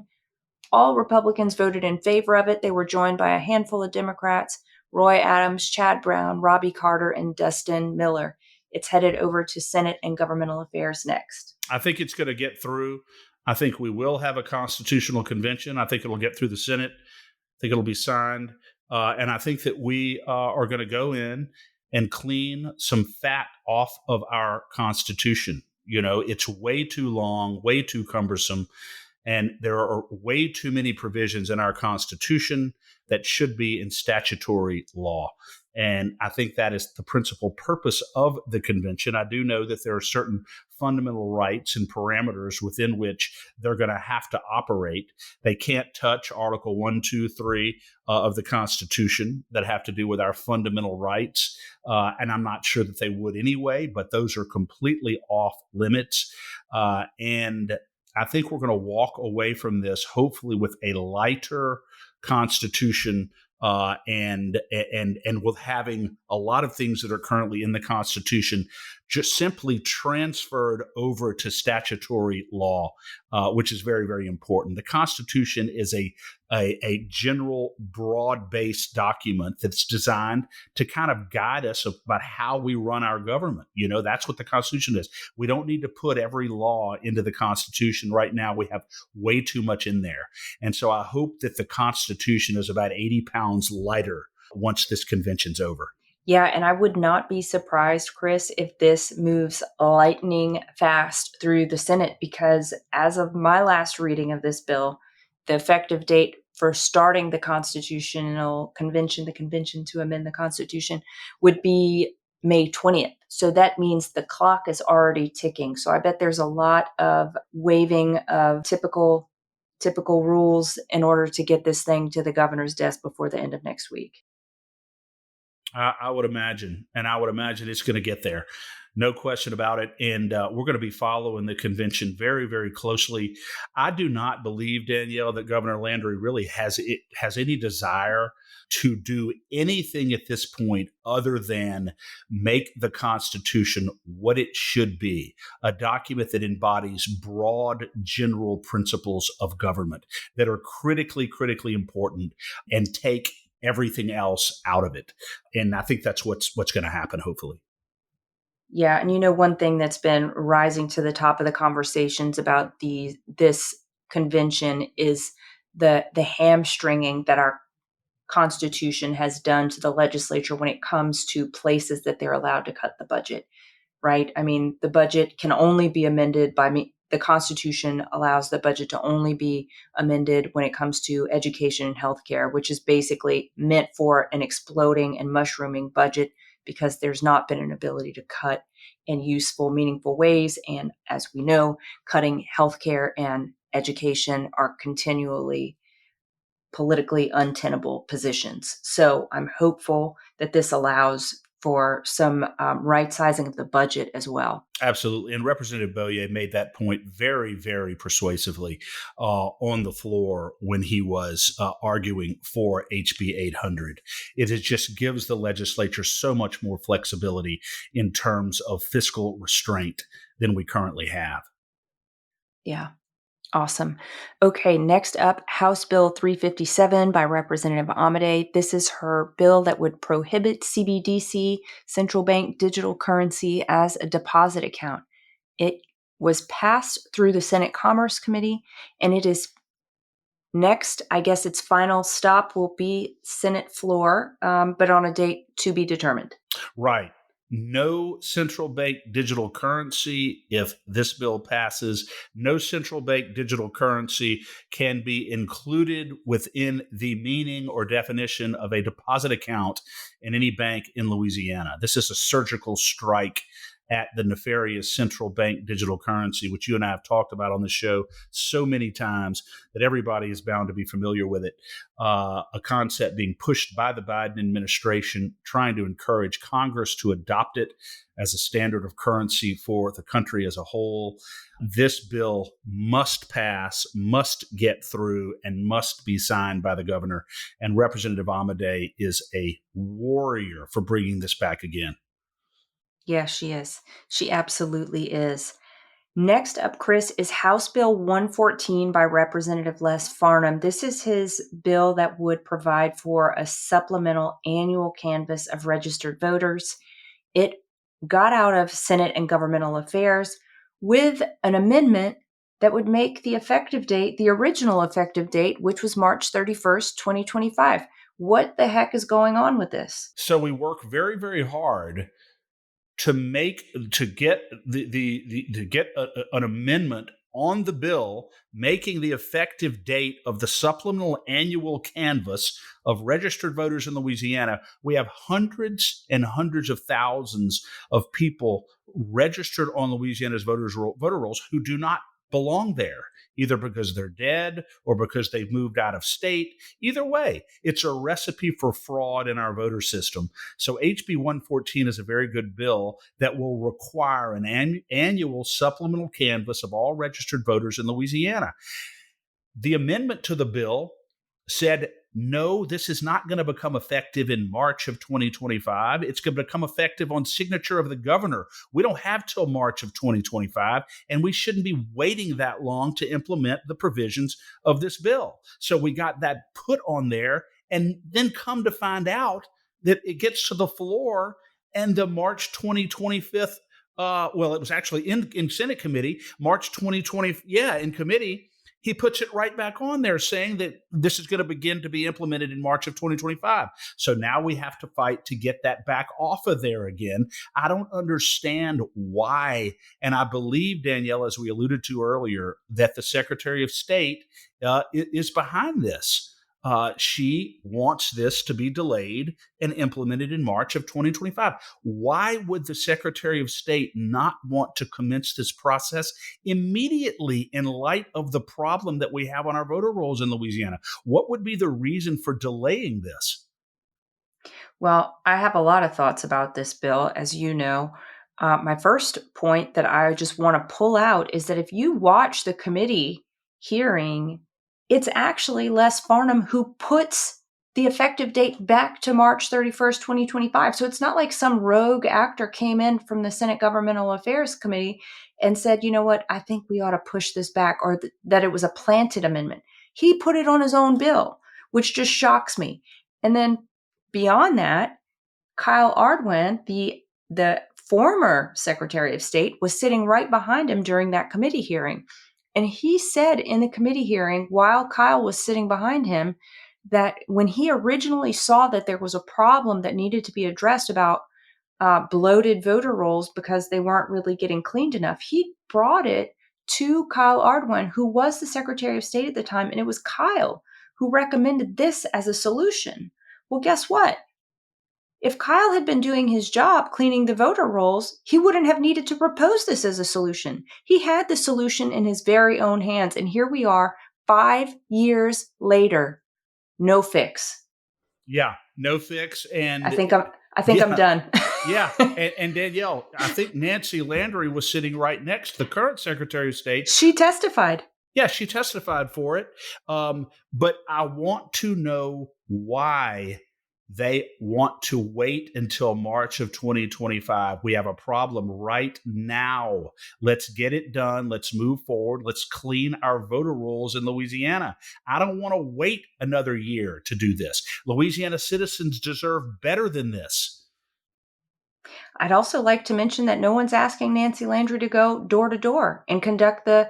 Speaker 2: All Republicans voted in favor of it. They were joined by a handful of Democrats: Roy Adams, Chad Brown, Robbie Carter, and Dustin Miller. It's headed over to Senate and Governmental Affairs next.
Speaker 1: I think it's going to get through. I think we will have a constitutional convention. I think it'll get through the Senate. I think it'll be signed. And I think that we are going to go in and clean some fat off of our Constitution. It's way too long, way too cumbersome. And there are way too many provisions in our Constitution that should be in statutory law. And I think that is the principal purpose of the convention. I do know that there are certain fundamental rights and parameters within which they're going to have to operate. They can't touch Article 1, 2, 3 of the Constitution that have to do with our fundamental rights. And I'm not sure that they would anyway, but those are completely off limits. And I think we're going to walk away from this hopefully with a lighter Constitution, and with having a lot of things that are currently in the Constitution just simply transferred over to statutory law, which is very, very important. The Constitution is a general, broad-based document that's designed to kind of guide us about how we run our government. That's what the Constitution is. We don't need to put every law into the Constitution right now. We have way too much in there. And so I hope that the Constitution is about 80 pounds lighter once this convention's over.
Speaker 2: Yeah, and I would not be surprised, Chris, if this moves lightning fast through the Senate, because as of my last reading of this bill, the effective date for starting the Constitutional Convention, the convention to amend the Constitution, would be May 20th. So that means the clock is already ticking. So I bet there's a lot of waiving of typical rules in order to get this thing to the governor's desk before the end of next week.
Speaker 1: I would imagine, and I would imagine it's going to get there. No question about it. And we're going to be following the convention very, very closely. I do not believe, Danielle, that Governor Landry really has any desire to do anything at this point other than make the Constitution what it should be, a document that embodies broad general principles of government that are critically, critically important, and take everything else out of it. And I think that's what's going to happen, hopefully.
Speaker 2: Yeah. And one thing that's been rising to the top of the conversations about this convention is the hamstringing that our Constitution has done to the legislature when it comes to places that they're allowed to cut the budget, right? I mean, the budget can only be amended by the Constitution allows the budget to only be amended when it comes to education and healthcare, which is basically meant for an exploding and mushrooming budget because there's not been an ability to cut in useful, meaningful ways. And as we know, cutting healthcare and education are continually politically untenable positions. So I'm hopeful that this allows for some right sizing of the budget as well.
Speaker 1: Absolutely. And Representative Boyer made that point very, very persuasively on the floor when he was arguing for HB 800. Just gives the legislature so much more flexibility in terms of fiscal restraint than we currently have.
Speaker 2: Yeah. Awesome. Okay, next up, House Bill 357 by Representative Amade. This is her bill that would prohibit CBDC, central bank digital currency, as a deposit account. It was passed through the Senate Commerce Committee, and it is next, I guess its final stop will be Senate floor, but on a date to be determined.
Speaker 1: Right. No central bank digital currency if this bill passes. No central bank digital currency can be included within the meaning or definition of a deposit account in any bank in Louisiana. This is a surgical strike at the nefarious central bank digital currency, which you and I have talked about on the show so many times that everybody is bound to be familiar with it. A concept being pushed by the Biden administration, trying to encourage Congress to adopt it as a standard of currency for the country as a whole. This bill must pass, must get through, and must be signed by the governor. And Representative Amade is a warrior for bringing this back again.
Speaker 2: Yeah, she is. She absolutely is. Next up, Chris, is House Bill 114 by Representative Les Farnham. This is his bill that would provide for a supplemental annual canvass of registered voters. It got out of Senate and Governmental Affairs with an amendment that would make the effective date, the original effective date, which was March 31st, 2025. What the heck is going on with this?
Speaker 1: So we work very, very hard to get an amendment on the bill making the effective date of the supplemental annual canvass of registered voters in Louisiana. We have hundreds and hundreds of thousands of people registered on Louisiana's voter rolls who do not belong there, either because they're dead or because they've moved out of state. Either way, it's a recipe for fraud in our voter system. So HB 114 is a very good bill that will require an annual supplemental canvass of all registered voters in Louisiana. The amendment to the bill said, no, this is not going to become effective in March of 2025. It's going to become effective on signature of the governor. We don't have till March of 2025, and we shouldn't be waiting that long to implement the provisions of this bill. So we got that put on there, and then come to find out that it gets to the floor and the March 2025, it was actually in Senate committee, March 2020, in committee, he puts it right back on there saying that this is going to begin to be implemented in March of 2025. So now we have to fight to get that back off of there again. I don't understand why. And I believe, Danielle, as we alluded to earlier, that the Secretary of State is behind this. She wants this to be delayed and implemented in March of 2025. Why would the Secretary of State not want to commence this process immediately in light of the problem that we have on our voter rolls in Louisiana? What would be the reason for delaying this?
Speaker 2: Well, I have a lot of thoughts about this bill, as you know. My first point that I just want to pull out is that if you watch the committee hearing, it's actually Les Farnham who puts the effective date back to March 31st, 2025. So it's not like some rogue actor came in from the Senate Governmental Affairs Committee and said, you know what, I think we ought to push this back, or that it was a planted amendment. He put it on his own bill, which just shocks me. And then beyond that, Kyle Ardwin, the former Secretary of State, was sitting right behind him during that committee hearing. And he said in the committee hearing, while Kyle was sitting behind him, that when he originally saw that there was a problem that needed to be addressed about bloated voter rolls because they weren't really getting cleaned enough, he brought it to Kyle Ardwin, who was the Secretary of State at the time, and it was Kyle who recommended this as a solution. Well, guess what? If Kyle had been doing his job cleaning the voter rolls, he wouldn't have needed to propose this as a solution. He had the solution in his very own hands, and here we are 5 years later. No fix.
Speaker 1: Yeah, no fix. And
Speaker 2: I think I'm done.
Speaker 1: Yeah. And Danielle, I think Nancy Landry was sitting right next to the current Secretary of State.
Speaker 2: She testified.
Speaker 1: Yeah, she testified for it. But I want to know why they want to wait until March of 2025. We have a problem right now. Let's get it done. Let's move forward. Let's clean our voter rolls in Louisiana. I don't want to wait another year to do this. Louisiana citizens deserve better than this.
Speaker 2: I'd also like to mention that no one's asking Nancy Landry to go door to door and conduct the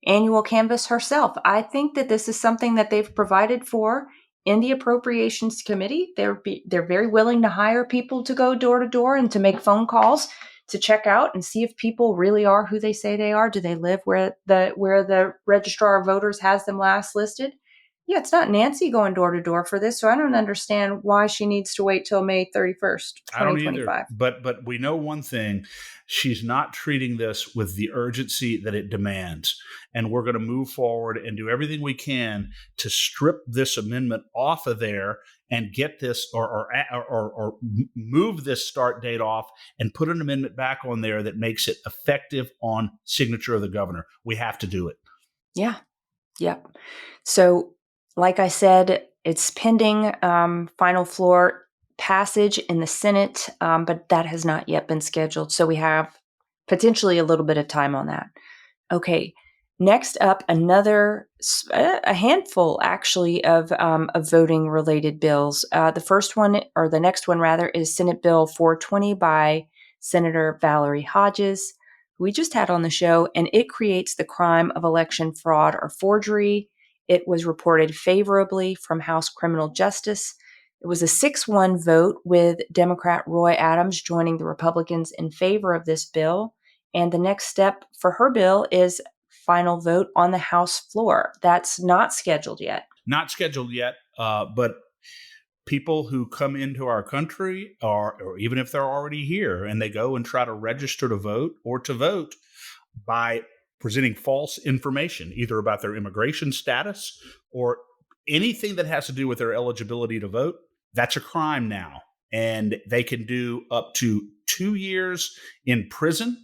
Speaker 2: annual canvass herself. I think that this is something that they've provided for in the Appropriations Committee. They're very willing to hire people to go door to door and to make phone calls to check out and see if people really are who they say they are. Do they live where the Registrar of Voters has them last listed? Yeah, it's not Nancy going door to door for this, so I don't understand why she needs to wait till May 31st, 2025.
Speaker 1: I don't either. But we know one thing. She's not treating this with the urgency that it demands. And we're going to move forward and do everything we can to strip this amendment off of there and get this or move this start date off and put an amendment back on there that makes it effective on signature of the governor. We have to do it.
Speaker 2: Yeah. Yep. So, like I said, it's pending final floor passage in the Senate, but that has not yet been scheduled. So we have potentially a little bit of time on that. Okay. Next up, a handful actually of voting related bills. The next one rather, is Senate Bill 420 by Senator Valerie Hodges, who we just had on the show, and it creates the crime of election fraud or forgery. It was reported favorably from House Criminal Justice. It was a 6-1 vote, with Democrat Roy Adams joining the Republicans in favor of this bill. And the next step for her bill is final vote on the House floor. That's not scheduled yet.
Speaker 1: Not scheduled yet, but people who come into our country, or even if they're already here, and they go and try to register to vote or to vote by presenting false information, either about their immigration status or anything that has to do with their eligibility to vote, that's a crime now. And they can do up to 2 years in prison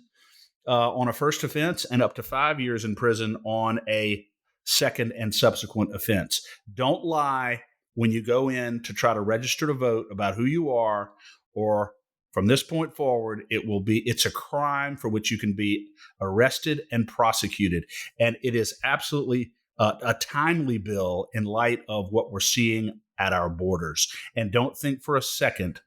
Speaker 1: on a first offense and up to 5 years in prison on a second and subsequent offense. Don't lie when you go in to try to register to vote about who you are, or from this point forward, it's a crime for which you can be arrested and prosecuted. And it is absolutely a timely bill in light of what we're seeing at our borders. And don't think for a second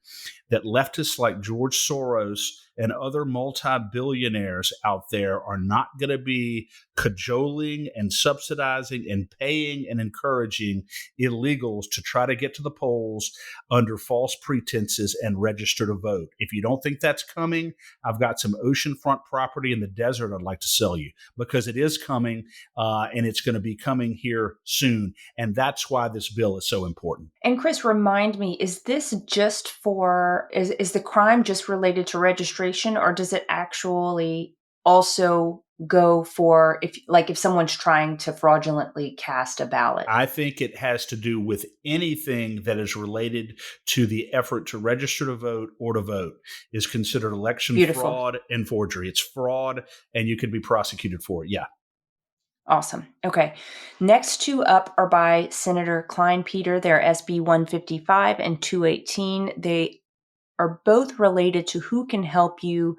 Speaker 1: that leftists like George Soros and other multi-billionaires out there are not going to be cajoling and subsidizing and paying and encouraging illegals to try to get to the polls under false pretenses and register to vote. If you don't think that's coming, I've got some oceanfront property in the desert I'd like to sell you, because it is coming, and it's going to be coming here soon. And that's why this bill is so important.
Speaker 2: And Chris, remind me, is this just is the crime just related to registration, or does it actually also go for if someone's trying to fraudulently cast a ballot?
Speaker 1: I think it has to do with anything that is related to the effort to register to vote or to vote is considered election fraud and forgery. It's fraud, and you can be prosecuted for it. Yeah.
Speaker 2: Awesome. Okay. Next two up are by Senator Klein Peter. They're SB 155 and 218. They are both related to who can help you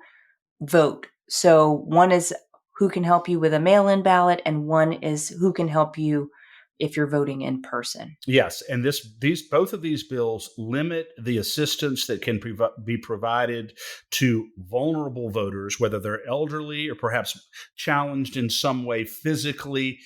Speaker 2: vote. So one is who can help you with a mail-in ballot, and one is who can help you if you're voting in person.
Speaker 1: Yes, and both of these bills limit the assistance that can be provided to vulnerable voters, whether they're elderly or perhaps challenged in some way physically,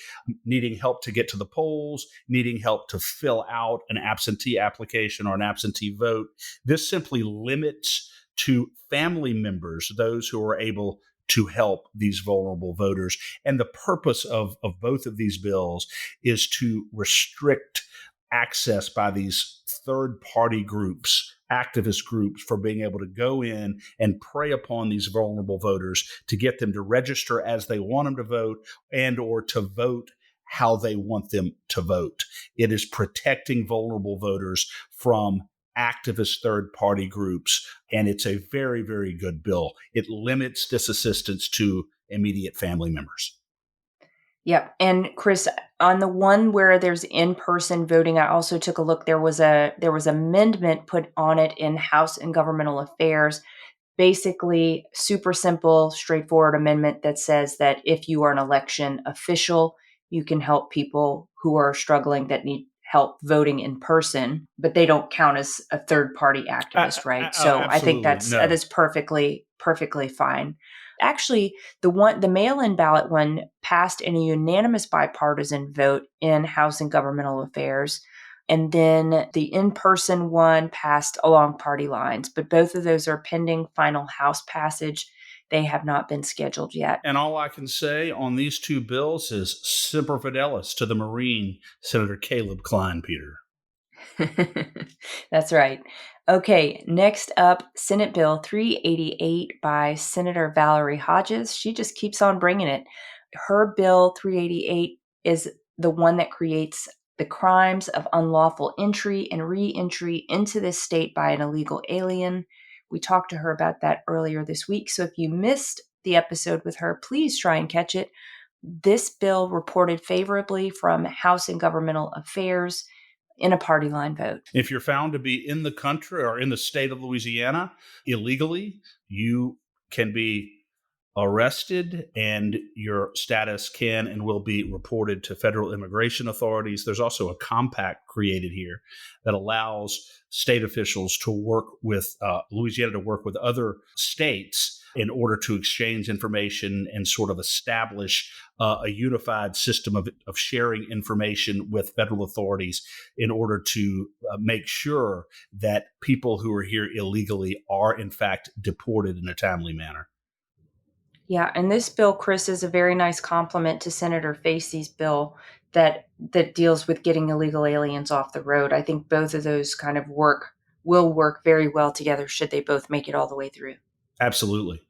Speaker 1: needing help to get to the polls, needing help to fill out an absentee application or an absentee vote. This simply limits to family members, those who are able to help these vulnerable voters. And the purpose of both of these bills is to restrict access by these third-party groups, activist groups, for being able to go in and prey upon these vulnerable voters to get them to register as they want them to vote and or to vote how they want them to vote. It is protecting vulnerable voters from activist third-party groups, and it's a very, very good bill. It limits this assistance to immediate family members.
Speaker 2: Yep. And Chris, on the one where there's in-person voting, I also took a look. There was amendment put on it in House and Governmental Affairs. Basically, super simple, straightforward amendment that says that if you are an election official, you can help people who are struggling that need help voting in person, but they don't count as a third-party activist, right? So I think that's perfectly fine. Actually, the mail-in ballot one passed in a unanimous bipartisan vote in House and Governmental Affairs. And then the in-person one passed along party lines, but both of those are pending final House passage. They have not been scheduled yet.
Speaker 1: And all I can say on these two bills is Semper Fidelis to the Marine, Senator Caleb Klein, Peter.
Speaker 2: That's right. Okay, next up, Senate Bill 388 by Senator Valerie Hodges. She just keeps on bringing it. Her Bill 388 is the one that creates the crimes of unlawful entry and re-entry into this state by an illegal alien. We talked to her about that earlier this week. So if you missed the episode with her, please try and catch it. This bill reported favorably from House and Governmental Affairs in a party line vote.
Speaker 1: If you're found to be in the country or in the state of Louisiana illegally, you can be arrested and your status can and will be reported to federal immigration authorities. There's also a compact created here that allows state officials to work with Louisiana to work with other states in order to exchange information and sort of establish a unified system of sharing information with federal authorities in order to make sure that people who are here illegally are in fact deported in a timely manner.
Speaker 2: Yeah, and this bill, Chris, is a very nice complement to Senator Facey's bill that deals with getting illegal aliens off the road. I think both of those kind of will work very well together should they both make it all the way through.
Speaker 1: Absolutely.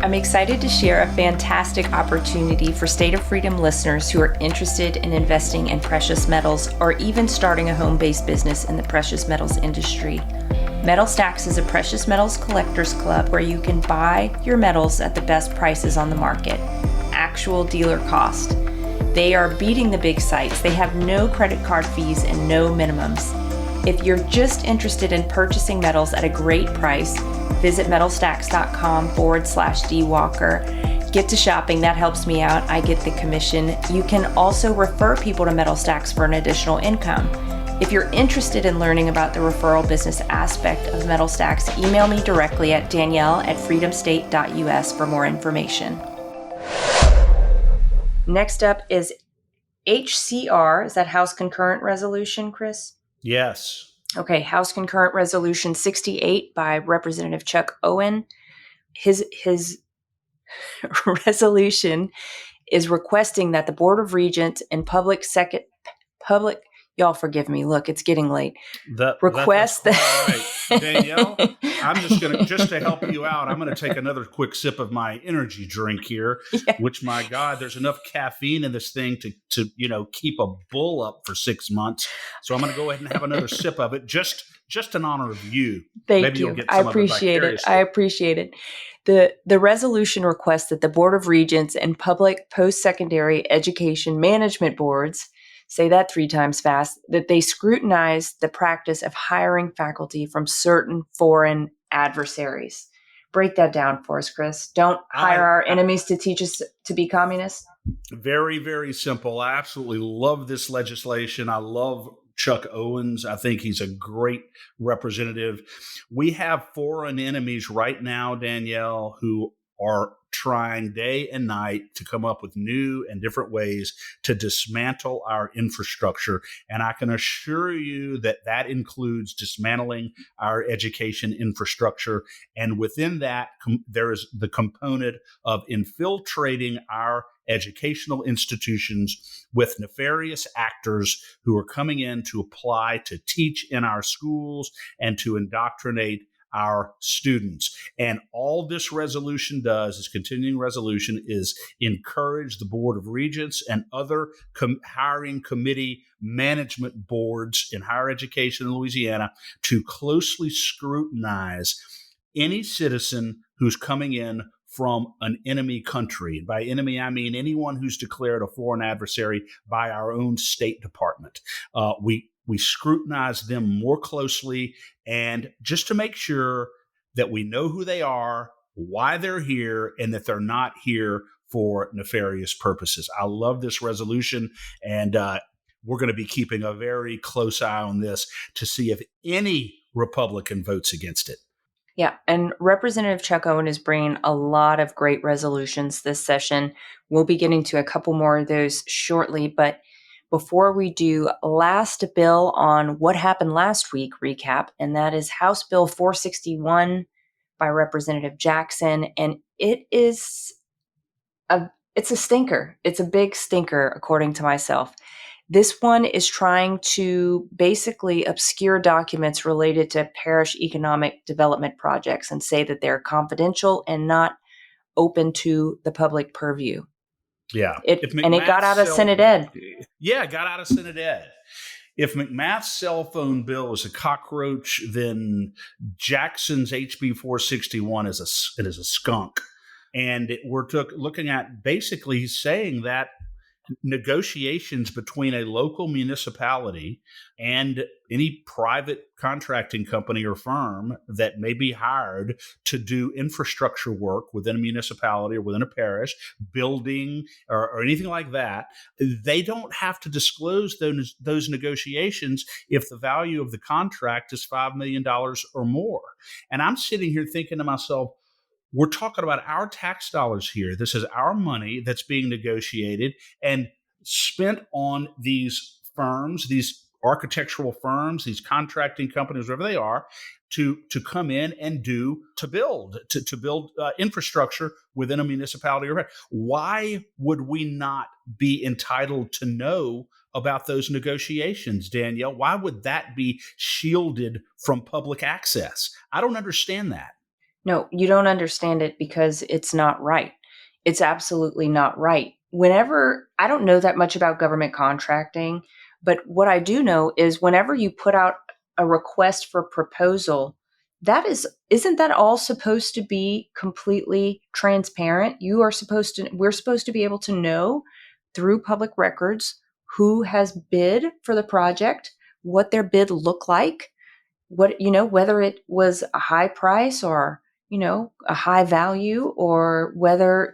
Speaker 2: I'm excited to share a fantastic opportunity for State of Freedom listeners who are interested in investing in precious metals or even starting a home-based business in the precious metals industry. Metal Stacks is a precious metals collectors club where you can buy your metals at the best prices on the market, actual dealer cost. They are beating the big sites. They have no credit card fees and no minimums. If you're just interested in purchasing metals at a great price, visit metalstacks.com/dwalker. Get to shopping. That helps me out. I get the commission. You can also refer people to Metal Stacks for an additional income. If you're interested in learning about the referral business aspect of Metal Stacks, email me directly at Danielle@freedomstate.us for more information. Next up is HCR. Is that House Concurrent Resolution, Chris?
Speaker 1: Yes.
Speaker 2: Okay, House Concurrent Resolution 68 by Representative Chuck Owen. His resolution is requesting that the Board of Regents and y'all forgive me. Look, it's getting late.
Speaker 1: Request that. Right. Danielle, I'm just to help you out, I'm going to take another quick sip of my energy drink here, which, my God, there's enough caffeine in this thing to keep a bull up for 6 months. So I'm going to go ahead and have another sip of it, just in honor of you.
Speaker 2: Thank you. I appreciate it. The resolution requests that the Board of Regents and public post-secondary education management boards, say that 3 times fast, that they scrutinize the practice of hiring faculty from certain foreign adversaries. Break that down for us, Chris. Don't hire our enemies to teach us to be communists.
Speaker 1: Very, very simple. I absolutely love this legislation. I love Chuck Owens. I think he's a great representative. We have foreign enemies right now, Danielle, who are trying day and night to come up with new and different ways to dismantle our infrastructure. And I can assure you that that includes dismantling our education infrastructure. And within that, there is the component of infiltrating our educational institutions with nefarious actors who are coming in to apply to teach in our schools and to indoctrinate our students. And all this resolution does, this continuing resolution, is encourage the Board of Regents and other hiring committee management boards in higher education in Louisiana to closely scrutinize any citizen who's coming in from an enemy country. By enemy, I mean anyone who's declared a foreign adversary by our own State Department. We scrutinize them more closely, and just to make sure that we know who they are, why they're here, and that they're not here for nefarious purposes. I love this resolution, and we're going to be keeping a very close eye on this to see if any Republican votes against it.
Speaker 2: Yeah, and Representative Chuck Owen is bringing a lot of great resolutions this session. We'll be getting to a couple more of those shortly, but before we do, last bill on what happened last week recap, and that is House Bill 461 by Representative Jackson, and it's a stinker. It's a big stinker, according to myself. This one is trying to basically obscure documents related to parish economic development projects and say that they're confidential and not open to the public purview.
Speaker 1: Yeah.
Speaker 2: And it got out of Senate Ed.
Speaker 1: Yeah, it got out of Senate Ed. If McMath's cell phone bill is a cockroach, then Jackson's HB 461 is a skunk. And we're looking at basically saying that negotiations between a local municipality and any private contracting company or firm that may be hired to do infrastructure work within a municipality or within a parish, building or anything like that, they don't have to disclose those negotiations if the value of the contract is $5 million or more. And I'm sitting here thinking to myself, we're talking about our tax dollars here. This is our money that's being negotiated and spent on these firms, these architectural firms, these contracting companies, wherever they are, to come in and to build infrastructure within a municipality. Why would we not be entitled to know about those negotiations, Danielle? Why would that be shielded from public access? I don't understand that.
Speaker 2: No, you don't understand it because it's not right. It's absolutely not right. I don't know that much about government contracting, but what I do know is whenever you put out a request for proposal, isn't that all supposed to be completely transparent? We're supposed to be able to know through public records who has bid for the project, what their bid looked like, whether it was a high price or a high value, or whether,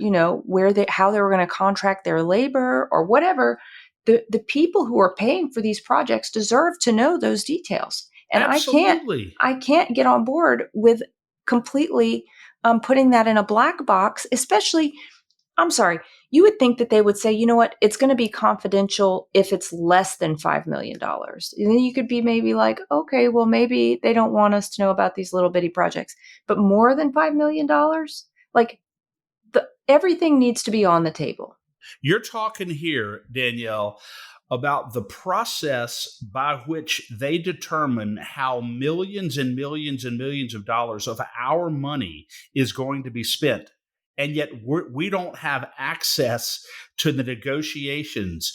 Speaker 2: how they were going to contract their labor or whatever. The people who are paying for these projects deserve to know those details. And
Speaker 1: absolutely.
Speaker 2: I can't get on board with completely putting that in a black box, especially, I'm sorry, you would think that they would say, you know what, it's going to be confidential if it's less than $5 million. And then you could be maybe like, okay, well, maybe they don't want us to know about these little bitty projects. But more than $5 million, like everything needs to be on the table.
Speaker 1: You're talking here, Danielle, about the process by which they determine how millions and millions and millions of dollars of our money is going to be spent. And yet we don't have access to the negotiations,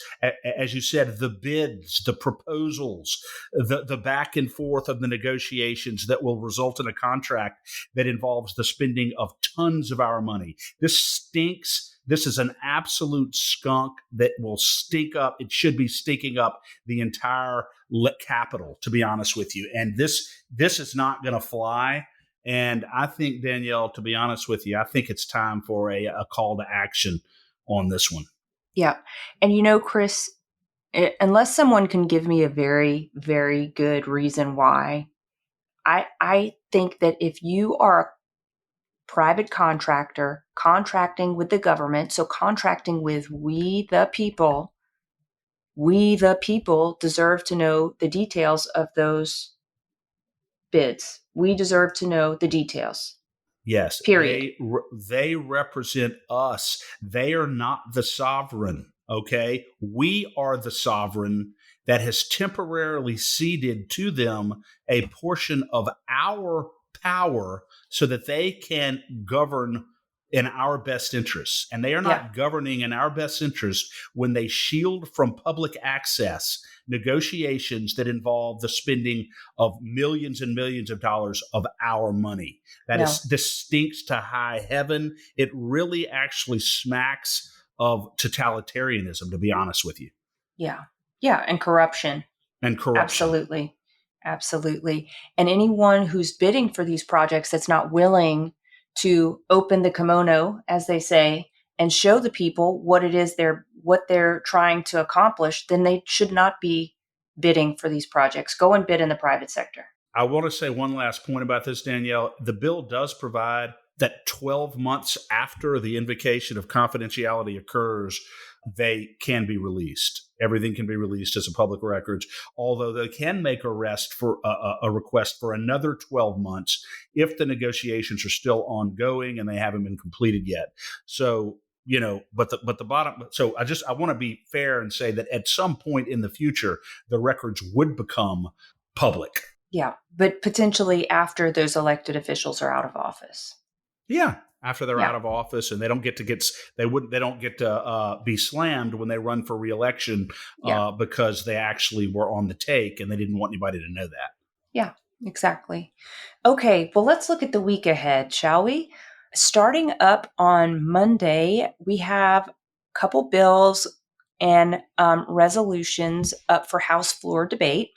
Speaker 1: as you said, the bids, the proposals, the back and forth of the negotiations that will result in a contract that involves the spending of tons of our money. This stinks. This is an absolute skunk that will stink up. It should be stinking up the entire Capitol, to be honest with you. And this is not going to fly. And I think, Danielle, to be honest with you, I think it's time for a call to action on this one.
Speaker 2: Yeah. And Chris, unless someone can give me a very, very good reason why, I think that if you are private contractor contracting with the government, so contracting with we the people. We the people deserve to know the details of those bids. We deserve to know the details.
Speaker 1: Yes,
Speaker 2: Period.
Speaker 1: they represent us. They are not the sovereign, okay? We are the sovereign that has temporarily ceded to them a portion of our power so that they can govern in our best interests. And they are
Speaker 2: Yeah.
Speaker 1: not governing in our best interest when they shield from public access negotiations that involve the spending of millions and millions of dollars of our money. That
Speaker 2: No.
Speaker 1: is, this stinks to high heaven. It really actually smacks of totalitarianism, to be honest with you,
Speaker 2: Yeah. Yeah. And corruption.
Speaker 1: and corruption.
Speaker 2: Absolutely. Absolutely. And anyone who's bidding for these projects that's not willing to open the kimono, as they say, and show the people what it is they're trying to accomplish, then they should not be bidding for these projects. Go and bid in the private sector.
Speaker 1: I want to say one last point about this, Danielle. The bill does provide that 12 months after the invocation of confidentiality occurs, they can be released. Everything can be released as a public record, although they can make a request for another 12 months if the negotiations are still ongoing and they haven't been completed yet. So, but the bottom. So I want to be fair and say that at some point in the future, the records would become public.
Speaker 2: Yeah. But potentially after those elected officials are out of office.
Speaker 1: Yeah, after they're out
Speaker 2: Yeah.
Speaker 1: of office and they don't get to they don't get to be slammed when they run for reelection
Speaker 2: Yeah.
Speaker 1: because they actually were on the take and they didn't want anybody to know that.
Speaker 2: Yeah, exactly. Okay, well, let's look at the week ahead, shall we? Starting up on Monday, we have a couple bills and resolutions up for House floor debate.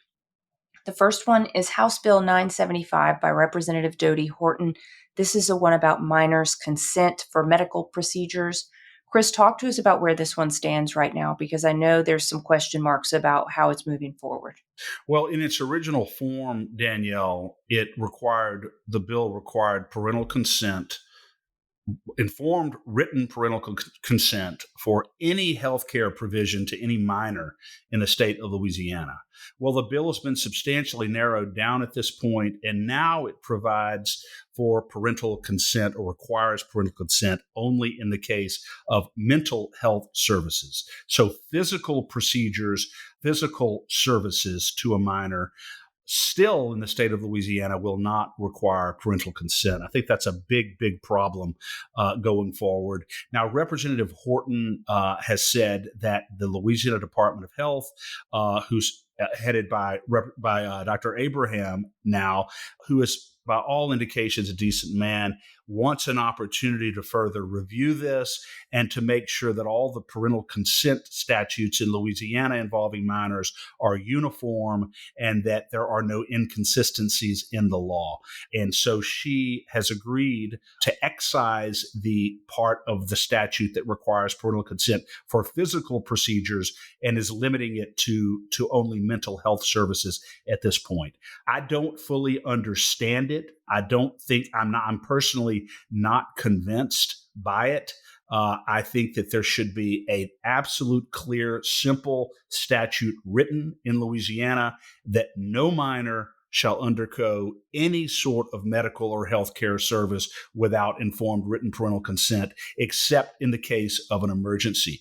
Speaker 2: The first one is House Bill 975 by Representative Dodie Horton. This is the one about minors' consent for medical procedures. Chris, talk to us about where this one stands right now, because I know there's some question marks about how it's moving forward.
Speaker 1: Well, in its original form, Danielle, the bill required parental consent, informed written parental consent for any healthcare provision to any minor in the state of Louisiana. Well, the bill has been substantially narrowed down at this point, and now it provides for parental consent or requires parental consent only in the case of mental health services. So physical procedures, physical services to a minor still in the state of Louisiana will not require parental consent. I think that's a big, big problem going forward. Now, Representative Horton has said that the Louisiana Department of Health, who's headed by Dr. Abraham now, who is by all indications a decent man, wants an opportunity to further review this and to make sure that all the parental consent statutes in Louisiana involving minors are uniform and that there are no inconsistencies in the law. And so she has agreed to excise the part of the statute that requires parental consent for physical procedures and is limiting it to only mental health services at this point. I don't fully understand it. I'm personally not convinced by it. I think that there should be an absolute, clear, simple statute written in Louisiana that no minor shall undergo any sort of medical or healthcare service without informed written parental consent, except in the case of an emergency,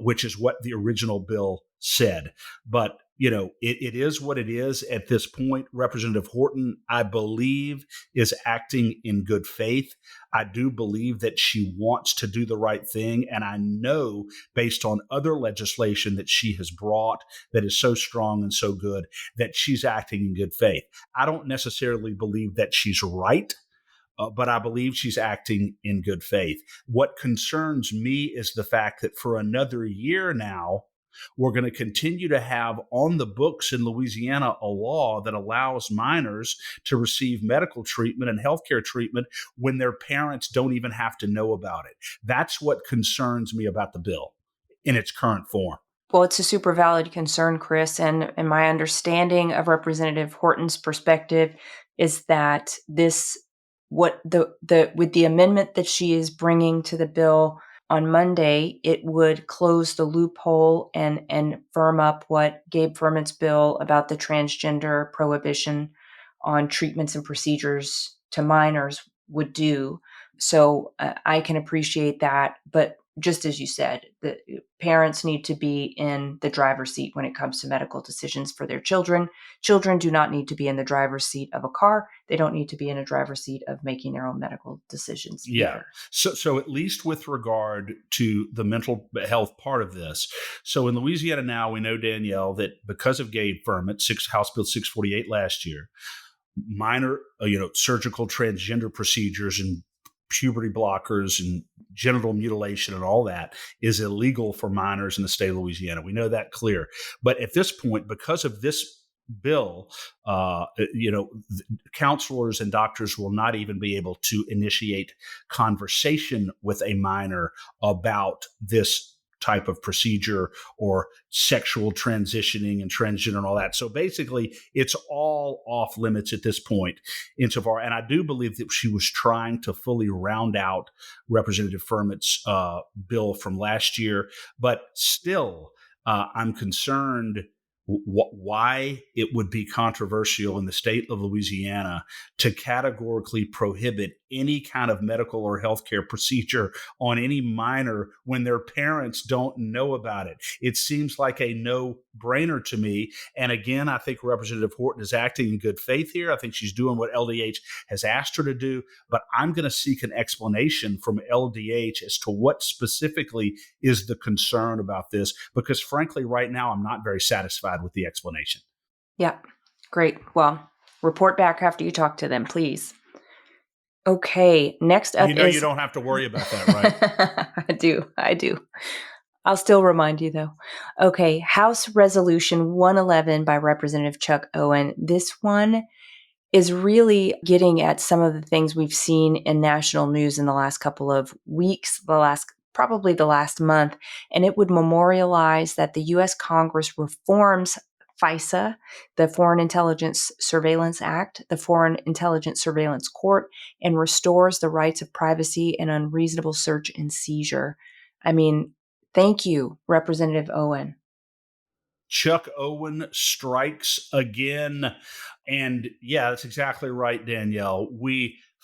Speaker 1: which is what the original bill said. But it is what it is at this point. Representative Horton, I believe, is acting in good faith. I do believe that she wants to do the right thing. And I know, based on other legislation that she has brought that is so strong and so good, that she's acting in good faith. I don't necessarily believe that she's right. But I believe she's acting in good faith. What concerns me is the fact that for another year now, we're going to continue to have on the books in Louisiana a law that allows minors to receive medical treatment and healthcare treatment when their parents don't even have to know about it. That's what concerns me about the bill in its current form.
Speaker 2: Well, it's a super valid concern, Chris. And my understanding of Representative Horton's perspective is that this what the with the amendment that she is bringing to the bill on Monday, it would close the loophole and firm up what Gabe Furman's bill about the transgender prohibition on treatments and procedures to minors would do. So I can appreciate that. But just as you said, the parents need to be in the driver's seat when it comes to medical decisions for their children. Children do not need to be in the driver's seat of a car. They don't need to be in a driver's seat of making their own medical decisions
Speaker 1: Yeah.
Speaker 2: either.
Speaker 1: So at least with regard to the mental health part of this. So in Louisiana now, we know, Danielle, that because of Gabe Furman, House Bill 648 last year, minor, surgical transgender procedures and puberty blockers and genital mutilation and all that is illegal for minors in the state of Louisiana. We know that clear. But at this point, because of this bill, counselors and doctors will not even be able to initiate conversation with a minor about this type of procedure or sexual transitioning and transgender and all that. So basically, it's all off limits at this point insofar. And I do believe that she was trying to fully round out Representative Furman's bill from last year. But still, I'm concerned why it would be controversial in the state of Louisiana to categorically prohibit any kind of medical or healthcare procedure on any minor when their parents don't know about it. It seems like a no-brainer to me. And again, I think Representative Horton is acting in good faith here. I think she's doing what LDH has asked her to do, but I'm going to seek an explanation from LDH as to what specifically is the concern about this, because frankly, right now, I'm not very satisfied with the explanation.
Speaker 2: Yeah, great. Well, report back after you talk to them, please. Okay, next up is...
Speaker 1: You don't have to worry about that, right?
Speaker 2: I do. I'll still remind you, though. Okay, House Resolution 111 by Representative Chuck Owen. This one is really getting at some of the things we've seen in national news in the last couple of weeks, probably the last month, and it would memorialize that the U.S. Congress reforms FISA, the Foreign Intelligence Surveillance Act, the Foreign Intelligence Surveillance Court, and restores the rights of privacy and unreasonable search and seizure. I mean, thank you, Representative Owen.
Speaker 1: Chuck Owen strikes again. And yeah, that's exactly right, Danielle.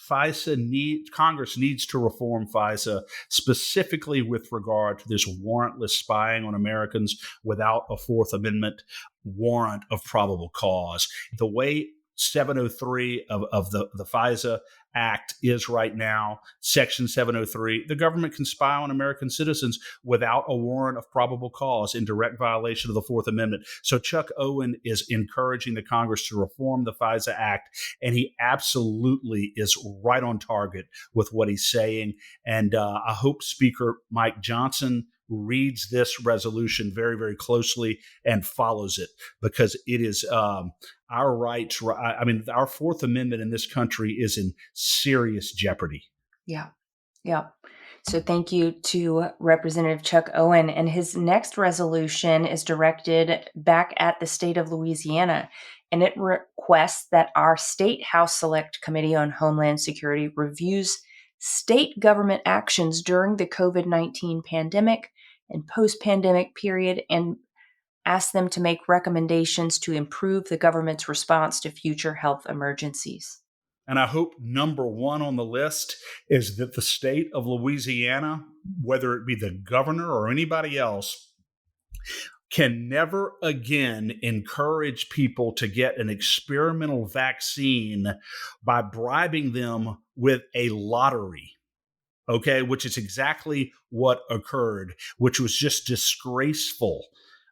Speaker 1: Congress needs to reform FISA, specifically with regard to this warrantless spying on Americans without a Fourth Amendment warrant of probable cause. The way 703 of the FISA Act is right now, Section 703, the government can spy on American citizens without a warrant of probable cause in direct violation of the Fourth Amendment. So Chuck Owen is encouraging the Congress to reform the FISA Act, and he absolutely is right on target with what he's saying. And I hope Speaker Mike Johnson reads this resolution very, very closely and follows it, because it is our rights. I mean, our Fourth Amendment in this country is in serious jeopardy.
Speaker 2: Yeah. So thank you to Representative Chuck Owen. And his next resolution is directed back at the state of Louisiana, and it requests that our State House Select Committee on Homeland Security reviews state government actions during the COVID-19 pandemic and post-pandemic period, and ask them to make recommendations to improve the government's response to future health emergencies.
Speaker 1: And I hope number one on the list is that the state of Louisiana, whether it be the governor or anybody else, can never again encourage people to get an experimental vaccine by bribing them with a lottery. Okay, which is exactly what occurred, which was just disgraceful.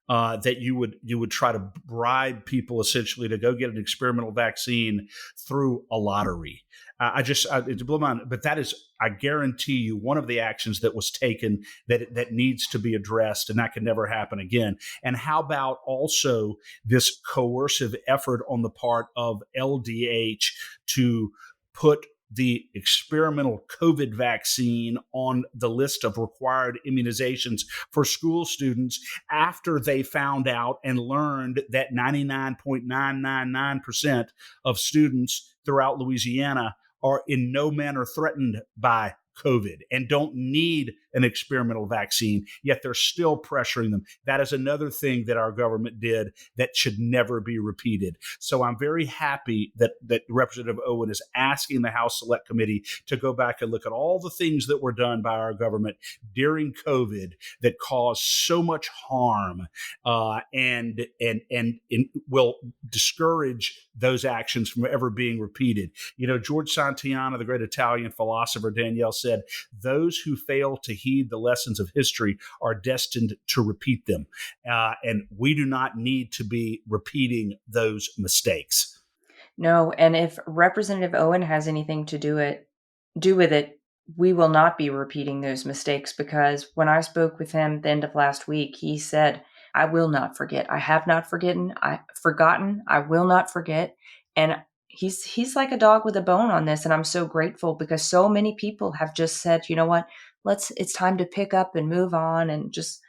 Speaker 1: That you would try to bribe people essentially to go get an experimental vaccine through a lottery. It's blew my mind. But that is, I guarantee you, one of the actions that was taken that needs to be addressed, and that can never happen again. And how about also this coercive effort on the part of LDH to put the experimental COVID vaccine on the list of required immunizations for school students after they found out and learned that 99.999% of students throughout Louisiana are in no manner threatened by COVID and don't need an experimental vaccine, yet they're still pressuring them. That is another thing that our government did that should never be repeated. So I'm very happy that Representative Owen is asking the House Select Committee to go back and look at all the things that were done by our government during COVID that caused so much harm, and will discourage those actions from ever being repeated. George Santayana, the great Italian philosopher, Danielle, said, "Those who fail to heed the lessons of history are destined to repeat them." And we do not need to be repeating those mistakes.
Speaker 2: No, and if Representative Owen has anything to do with it, we will not be repeating those mistakes, because when I spoke with him the end of last week, he said, "I will not forget. I have not forgotten. I will not forget." And he's like a dog with a bone on this, and I'm so grateful because so many people have just said, "You know what? It's time to pick up and move on and just,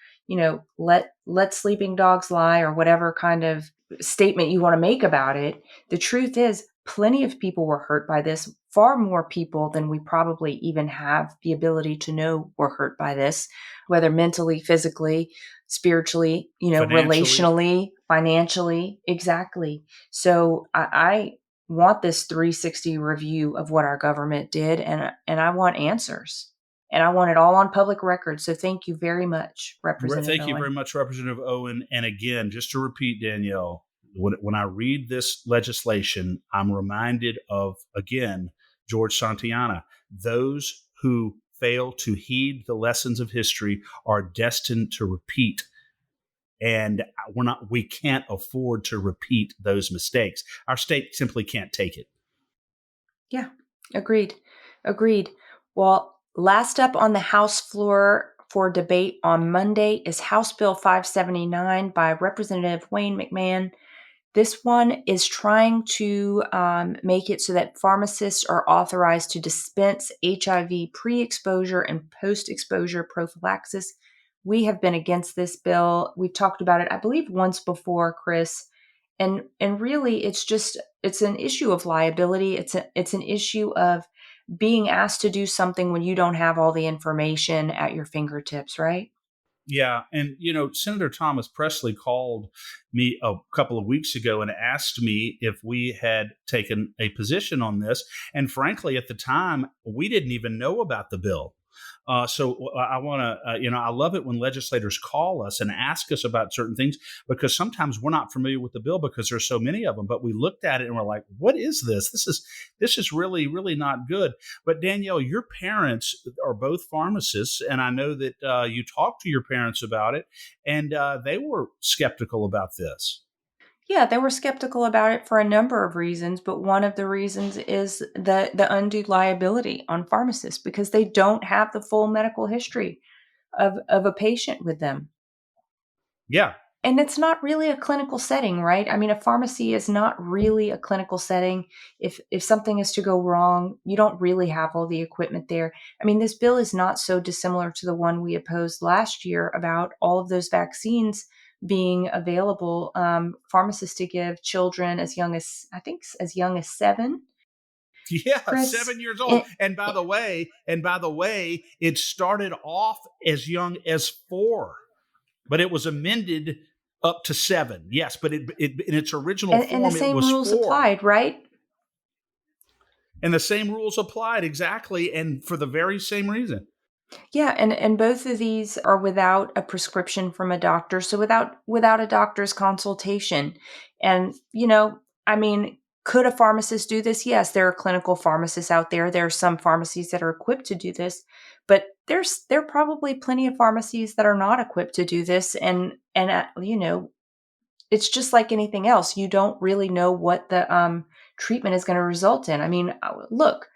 Speaker 2: let sleeping dogs lie," or whatever kind of statement you want to make about it. The truth is, plenty of people were hurt by this, far more people than we probably even have the ability to know were hurt by this, whether mentally, physically, spiritually,
Speaker 1: Financially,
Speaker 2: relationally, financially. Exactly. So I want this 360 review of what our government did, and I want answers. And I want it all on public record. So thank you very much, Representative
Speaker 1: thank you
Speaker 2: Owen.
Speaker 1: very much, Representative Owen. And again, just to repeat, Danielle, when I read this legislation, I'm reminded of, again, George Santayana. Those who fail to heed the lessons of history are destined to repeat. And we can't afford to repeat those mistakes. Our state simply can't take it.
Speaker 2: Yeah, agreed. Agreed. Well, last up on the House floor for debate on Monday is House Bill 579 by Representative Wayne McMahon. This one is trying to make it so that pharmacists are authorized to dispense HIV pre-exposure and post-exposure prophylaxis. We have been against this bill. We've talked about it, I believe, once before, Chris. And really, it's an issue of liability. It's an issue of being asked to do something when you don't have all the information at your fingertips, right?
Speaker 1: Yeah. And, Senator Thomas Presley called me a couple of weeks ago and asked me if we had taken a position on this. And frankly, at the time, we didn't even know about the bill. So I want to, I love it when legislators call us and ask us about certain things, because sometimes we're not familiar with the bill because there's so many of them. But we looked at it and we're like, "What is this? This is really, really not good." But Danielle, your parents are both pharmacists, and I know that you talked to your parents about it, and they were skeptical about this.
Speaker 2: Yeah, they were skeptical about it for a number of reasons, but one of the reasons is the undue liability on pharmacists because they don't have the full medical history of a patient with them.
Speaker 1: Yeah,
Speaker 2: And it's not really a clinical setting, right? I mean, a pharmacy is not really a clinical setting. If something is to go wrong, you don't really have all the equipment there. I mean, this bill is not so dissimilar to the one we opposed last year about all of those vaccines being available, pharmacists to give children as young as, I think, as young as 7,
Speaker 1: yeah,
Speaker 2: Chris.
Speaker 1: 7 years old.
Speaker 2: And,
Speaker 1: And by the way, it started off as young as 4, but it was amended up to 7. Yes, but in its original
Speaker 2: and the
Speaker 1: form, it
Speaker 2: same
Speaker 1: was
Speaker 2: rules
Speaker 1: 4.
Speaker 2: applied, right?
Speaker 1: And the same rules applied exactly, and for the very same reason.
Speaker 2: Yeah, and both of these are without a prescription from a doctor, so without a doctor's consultation. And I mean, could a pharmacist do this? Yes, there are clinical pharmacists out there. There are some pharmacies that are equipped to do this, but there are probably plenty of pharmacies that are not equipped to do this. And it's just like anything else. You don't really know what the treatment is going to result in. I mean, look,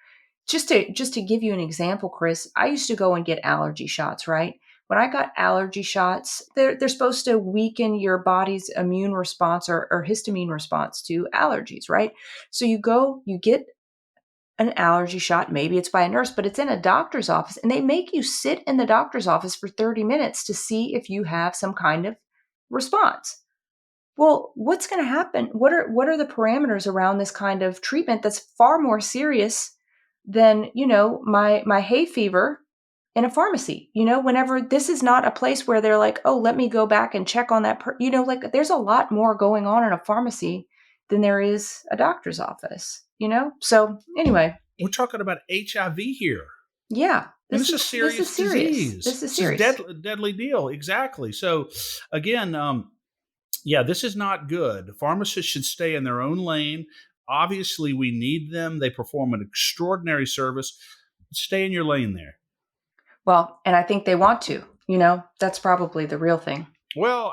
Speaker 2: just to give you an example, Chris, I used to go and get allergy shots, right? When I got allergy shots, they're supposed to weaken your body's immune response or histamine response to allergies, right? So you go, you get an allergy shot. Maybe it's by a nurse, but it's in a doctor's office, and they make you sit in the doctor's office for 30 minutes to see if you have some kind of response. Well, what's going to happen? What are the parameters around this kind of treatment that's far more serious than, my hay fever in a pharmacy. Whenever this is not a place where they're like, oh, let me go back and check on that. Like there's a lot more going on in a pharmacy than there is a doctor's office, So anyway,
Speaker 1: We're talking about HIV here.
Speaker 2: yeah,
Speaker 1: And
Speaker 2: this
Speaker 1: it's a
Speaker 2: is this is
Speaker 1: serious
Speaker 2: serious.
Speaker 1: disease.
Speaker 2: This is
Speaker 1: This is
Speaker 2: serious.
Speaker 1: deadly deal. Exactly. So, again, yeah, this is not good. Pharmacists should stay in their own lane. Obviously, we need them. They perform an extraordinary service. Stay in your lane there.
Speaker 2: Well, and I think they want to. That's probably the real thing.
Speaker 1: Well,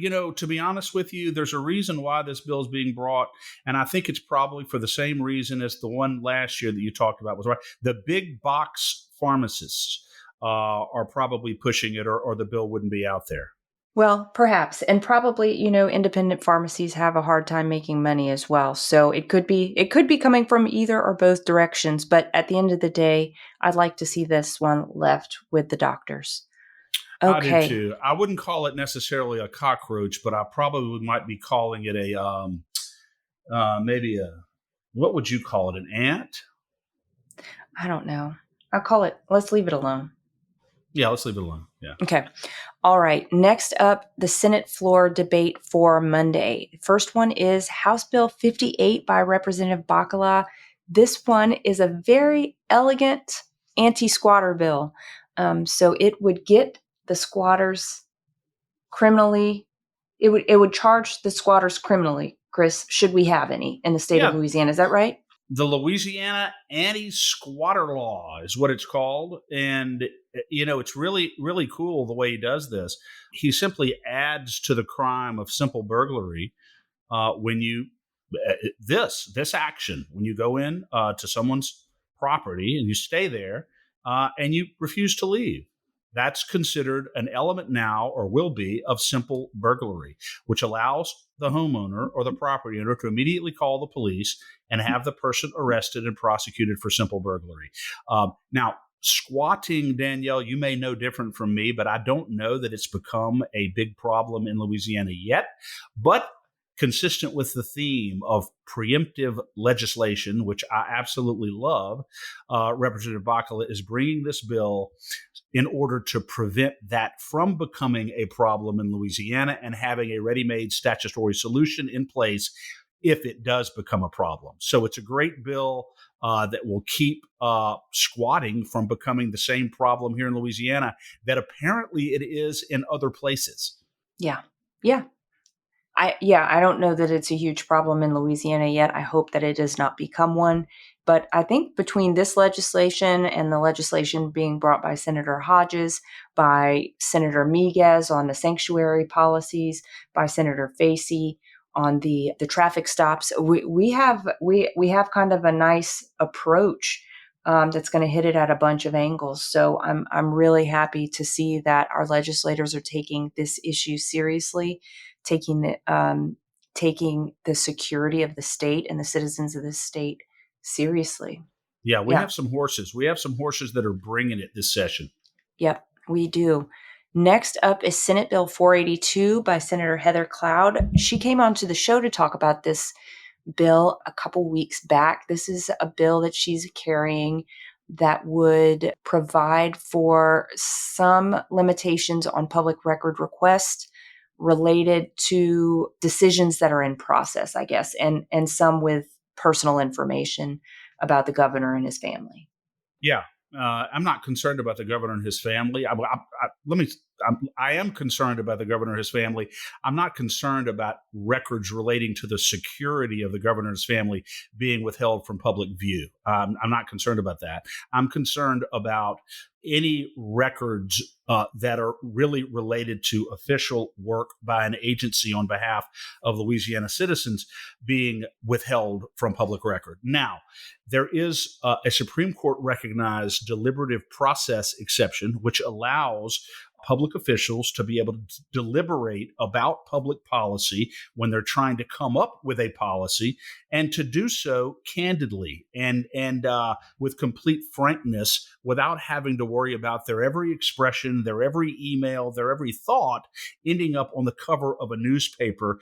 Speaker 1: to be honest with you, there's a reason why this bill is being brought, and I think it's probably for the same reason as the one last year that you talked about was right. The big box pharmacists are probably pushing it, or the bill wouldn't be out there.
Speaker 2: Well, perhaps. And probably, independent pharmacies have a hard time making money as well. So it could be coming from either or both directions, but at the end of the day, I'd like to see this one left with the doctors.
Speaker 1: I do
Speaker 2: Okay.
Speaker 1: too. I wouldn't call it necessarily a cockroach, but I probably might be calling it a maybe a what would you call it? An ant?
Speaker 2: I don't know. Let's leave it alone.
Speaker 1: Yeah, let's leave it alone. Yeah.
Speaker 2: Okay. All right. Next up, the Senate floor debate for Monday. First one is House Bill 58 by Representative Bacala. This one is a very elegant anti-squatter bill. So it would get the squatters criminally. It would charge the squatters criminally, Chris, should we have any in the state of
Speaker 1: Yeah.
Speaker 2: Louisiana. Is that right?
Speaker 1: The Louisiana anti-squatter law is what it's called. And, it's really, really cool the way he does this. He simply adds to the crime of simple burglary when you this action when you go in to someone's property and you stay there and you refuse to leave. That's considered an element now, or will be, of simple burglary, which allows the homeowner or the property owner to immediately call the police and have the person arrested and prosecuted for simple burglary. Now, squatting, Danielle, you may know different from me, but I don't know that it's become a big problem in Louisiana yet. But consistent with the theme of preemptive legislation, which I absolutely love, Representative Bacala is bringing this bill in order to prevent that from becoming a problem in Louisiana and having a ready-made statutory solution in place if it does become a problem. So it's a great bill that will keep squatting from becoming the same problem here in Louisiana that apparently it is in other places.
Speaker 2: Yeah. Yeah. I don't know that it's a huge problem in Louisiana yet. I hope that it does not become one. But I think between this legislation and the legislation being brought by Senator Hodges, by Senator Miguez on the sanctuary policies, by Senator Facey on the traffic stops, we have kind of a nice approach that's going to hit it at a bunch of angles. So I'm really happy to see that our legislators are taking this issue seriously, taking the security of the state and the citizens of the state seriously.
Speaker 1: Yeah, we
Speaker 2: Yeah.
Speaker 1: have some horses. We have some horses that are bringing it this session.
Speaker 2: Yep, we do. Next up is Senate Bill 482 by Senator Heather Cloud. She came onto the show to talk about this bill a couple weeks back. This is a bill that she's carrying that would provide for some limitations on public record requests related to decisions that are in process, I guess, and some with personal information about the governor and his family.
Speaker 1: Yeah, I'm not concerned about the governor and his family. I am concerned about the governor and his family. I'm not concerned about records relating to the security of the governor and his family being withheld from public view. I'm not concerned about that. I'm concerned about any records that are really related to official work by an agency on behalf of Louisiana citizens being withheld from public record. Now, there is a Supreme Court recognized deliberative process exception, which allows public officials to be able to deliberate about public policy when they're trying to come up with a policy, and to do so candidly and with complete frankness, without having to worry about their every expression, their every email, their every thought ending up on the cover of a newspaper.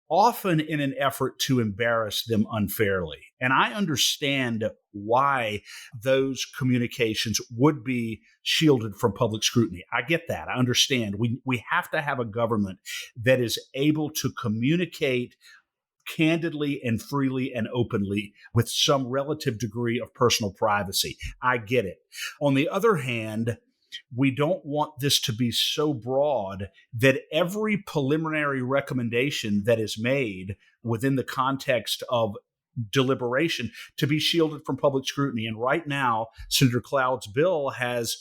Speaker 1: often in an effort to embarrass them unfairly. And I understand why those communications would be shielded from public scrutiny. I get that. I understand. We have to have a government that is able to communicate candidly and freely and openly with some relative degree of personal privacy. I get it. On the other hand, we don't want this to be so broad that every preliminary recommendation that is made within the context of deliberation to be shielded from public scrutiny. And right now, Senator Cloud's bill has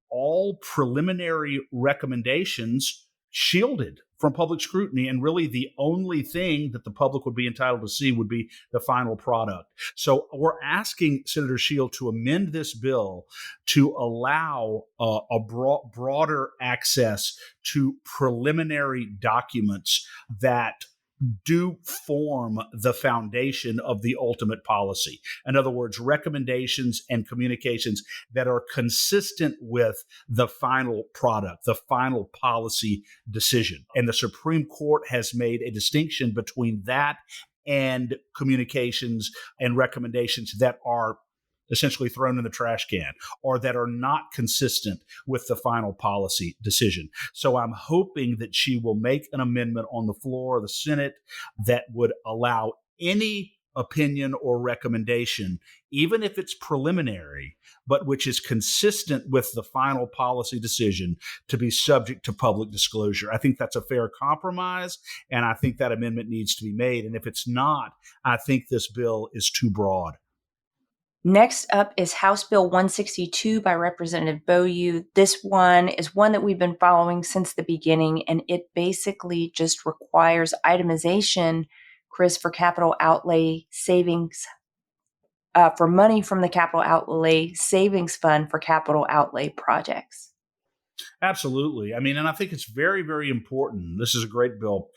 Speaker 1: all preliminary recommendations shielded from public scrutiny. And really, the only thing that the public would be entitled to see would be the final product. So we're asking Senator Shield to amend this bill to allow a broader access to preliminary documents that do form the foundation of the ultimate policy. In other words, recommendations and communications that are consistent with the final product, the final policy decision. And the Supreme Court has made a distinction between that and communications and recommendations that are essentially thrown in the trash can or that are not consistent with the final policy decision. So I'm hoping that she will make an amendment on the floor of the Senate that would allow any opinion or recommendation, even if it's preliminary, but which is consistent with the final policy decision, to be subject to public disclosure. I think that's a fair compromise, and I think that amendment needs to be made. And if it's not, I think this bill is too broad.
Speaker 2: Next up is House Bill 162 by Representative Beaulieu. This one is one that we've been following since the beginning, and it basically just requires itemization, Chris, for capital outlay savings, for money from the capital outlay savings fund for capital outlay projects.
Speaker 1: Absolutely. I mean, and I think it's very, very important. This is a great bill.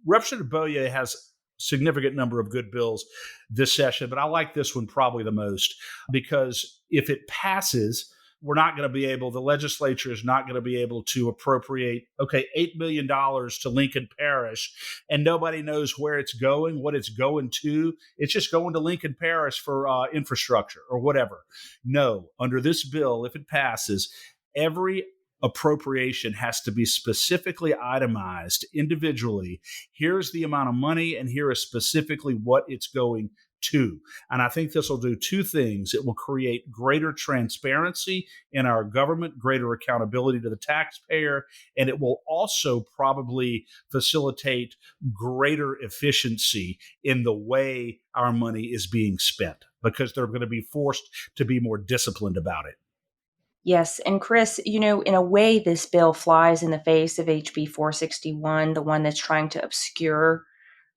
Speaker 1: Representative Beaulieu has significant number of good bills this session, but I like this one probably the most because if it passes, the legislature is not going to be able to appropriate, $8 million to Lincoln Parish, and nobody knows where it's going, what it's going to. It's just going to Lincoln Parish for infrastructure or whatever. No, under this bill, if it passes, every appropriation has to be specifically itemized individually. Here's the amount of money, and here is specifically what it's going to. And I think this will do two things. It will create greater transparency in our government, greater accountability to the taxpayer, and it will also probably facilitate greater efficiency in the way our money is being spent because they're going to be forced to be more disciplined about it.
Speaker 2: Yes. And Chris, in a way, this bill flies in the face of HB 461, the one that's trying to obscure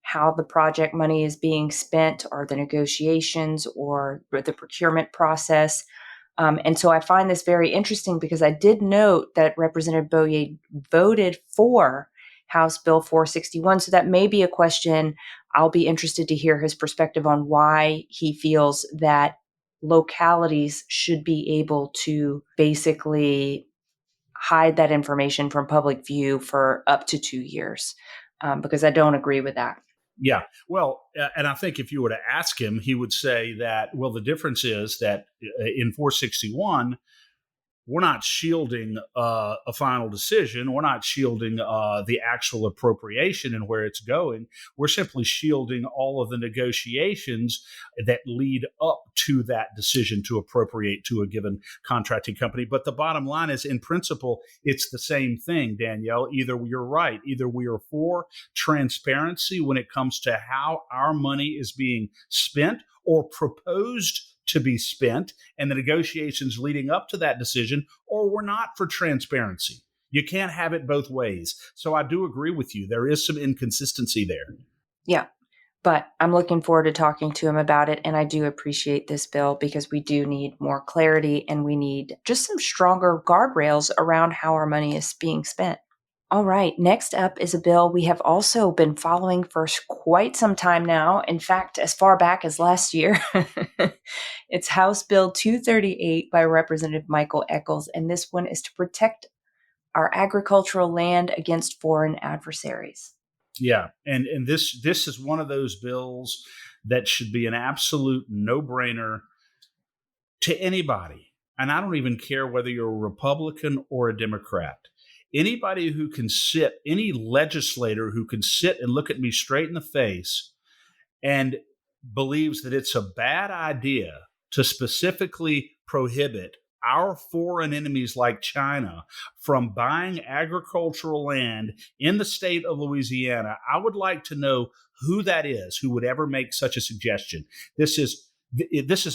Speaker 2: how the project money is being spent or the negotiations or the procurement process. And so I find this very interesting because I did note that Representative Beaulieu voted for House Bill 461. So that may be a question. I'll be interested to hear his perspective on why he feels that localities should be able to basically hide that information from public view for up to 2 years, because I don't agree with that.
Speaker 1: Yeah. Well, and I think if you were to ask him, he would say that, well, the difference is that in 461, we're not shielding a final decision. We're not shielding the actual appropriation and where it's going. We're simply shielding all of the negotiations that lead up to that decision to appropriate to a given contracting company. But the bottom line is, in principle, it's the same thing, Danielle. Either you're right. Either we are for transparency when it comes to how our money is being spent or proposed to be spent and the negotiations leading up to that decision, or we're not for transparency. You can't have it both ways. So I do agree with you. There is some inconsistency there.
Speaker 2: Yeah, but I'm looking forward to talking to him about it. And I do appreciate this bill because we do need more clarity and we need just some stronger guardrails around how our money is being spent. All right, next up is a bill we have also been following for quite some time now. In fact, as far back as last year. It's House Bill 238 by Representative Michael Echols, and this one is to protect our agricultural land against foreign adversaries.
Speaker 1: Yeah, and this is one of those bills that should be an absolute no brainer to anybody. And I don't even care whether you're a Republican or a Democrat. Anybody who can sit, any legislator who can sit and look at me straight in the face and believes that it's a bad idea to specifically prohibit our foreign enemies like China from buying agricultural land in the state of Louisiana, I would like to know who that is who would ever make such a suggestion. This is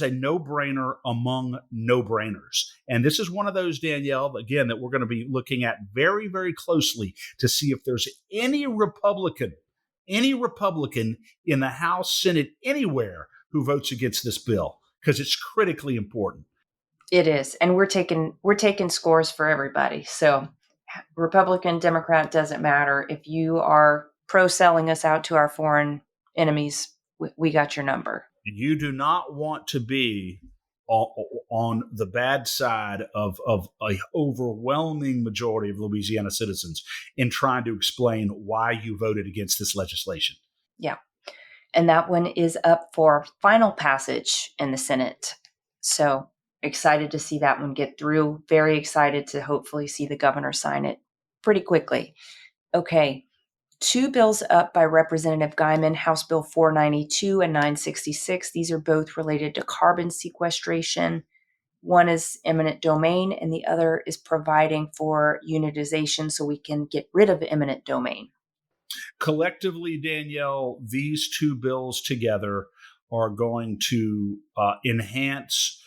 Speaker 1: a no-brainer among no-brainers. And this is one of those, Danielle, again, that we're going to be looking at very, very closely to see if there's any Republican in the House, Senate, anywhere who votes against this bill, because it's critically important.
Speaker 2: It is, and we're taking scores for everybody. So Republican, Democrat doesn't matter. If you are pro selling us out to our foreign enemies, we got your number.
Speaker 1: You do not want to be on the bad side of a overwhelming majority of Louisiana citizens in trying to explain why you voted against this legislation.
Speaker 2: Yeah. And that one is up for final passage in the Senate. So excited to see that one get through. Very excited to hopefully see the governor sign it pretty quickly. Okay. Two bills up by Representative Guyman, House Bill 492 and 966. These are both related to carbon sequestration. One is eminent domain, and the other is providing for unitization so we can get rid of eminent domain.
Speaker 1: Collectively, Danielle, these two bills together are going to enhance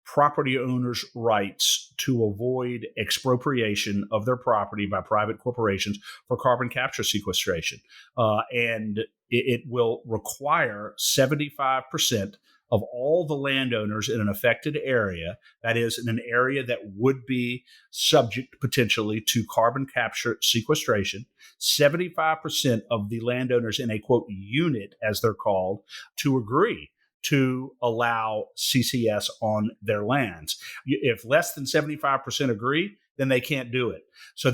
Speaker 1: property owners' rights to avoid expropriation of their property by private corporations for carbon capture sequestration. And it will require 75% of all the landowners in an affected area, that is, in an area that would be subject potentially to carbon capture sequestration, 75% of the landowners in a, quote, unit, as they're called, to agree to allow CCS on their lands. If less than 75% agree, then they can't do it. So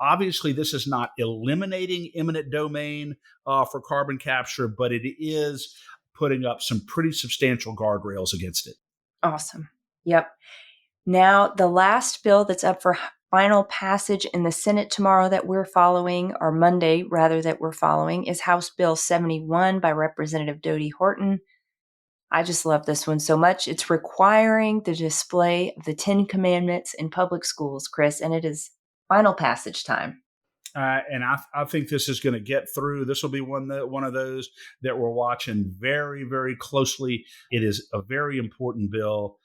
Speaker 1: obviously this is not eliminating eminent domain for carbon capture, but it is putting up some pretty substantial guardrails against it.
Speaker 2: Awesome. Yep. Now, the last bill that's up for final passage in the Senate tomorrow that we're following, or Monday rather, that we're following, is House Bill 71 by Representative Dodie Horton. I just love this one so much. It's requiring the display of the 10 Commandments in public schools, Chris, and it is final passage time.
Speaker 1: And I think this is going to get through. This will be one of those that we're watching very, very closely. It is a very important bill.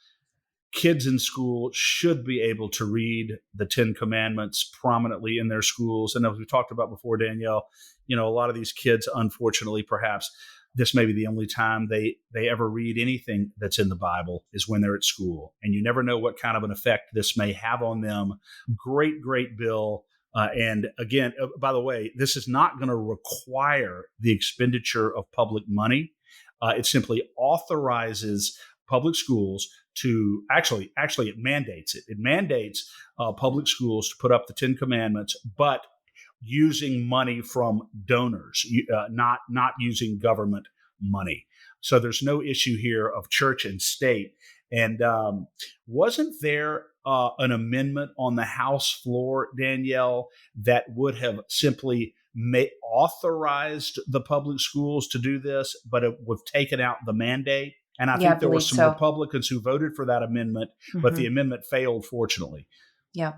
Speaker 1: Kids in school should be able to read the 10 Commandments prominently in their schools. And as we talked about before, Danielle, a lot of these kids, unfortunately, perhaps this may be the only time they ever read anything that's in the Bible is when they're at school. And you never know what kind of an effect this may have on them. Great, great bill. And again, by the way, this is not going to require the expenditure of public money. It simply authorizes public schools to actually it mandates it. It mandates public schools to put up the 10 Commandments, but using money from donors, not using government money. So there's no issue here of church and state. And wasn't there an amendment on the House floor, Danielle, that would have simply authorized the public schools to do this, but it would have taken out the mandate? And I think there were some Republicans who voted for that amendment, but the amendment failed, fortunately.
Speaker 2: Yeah,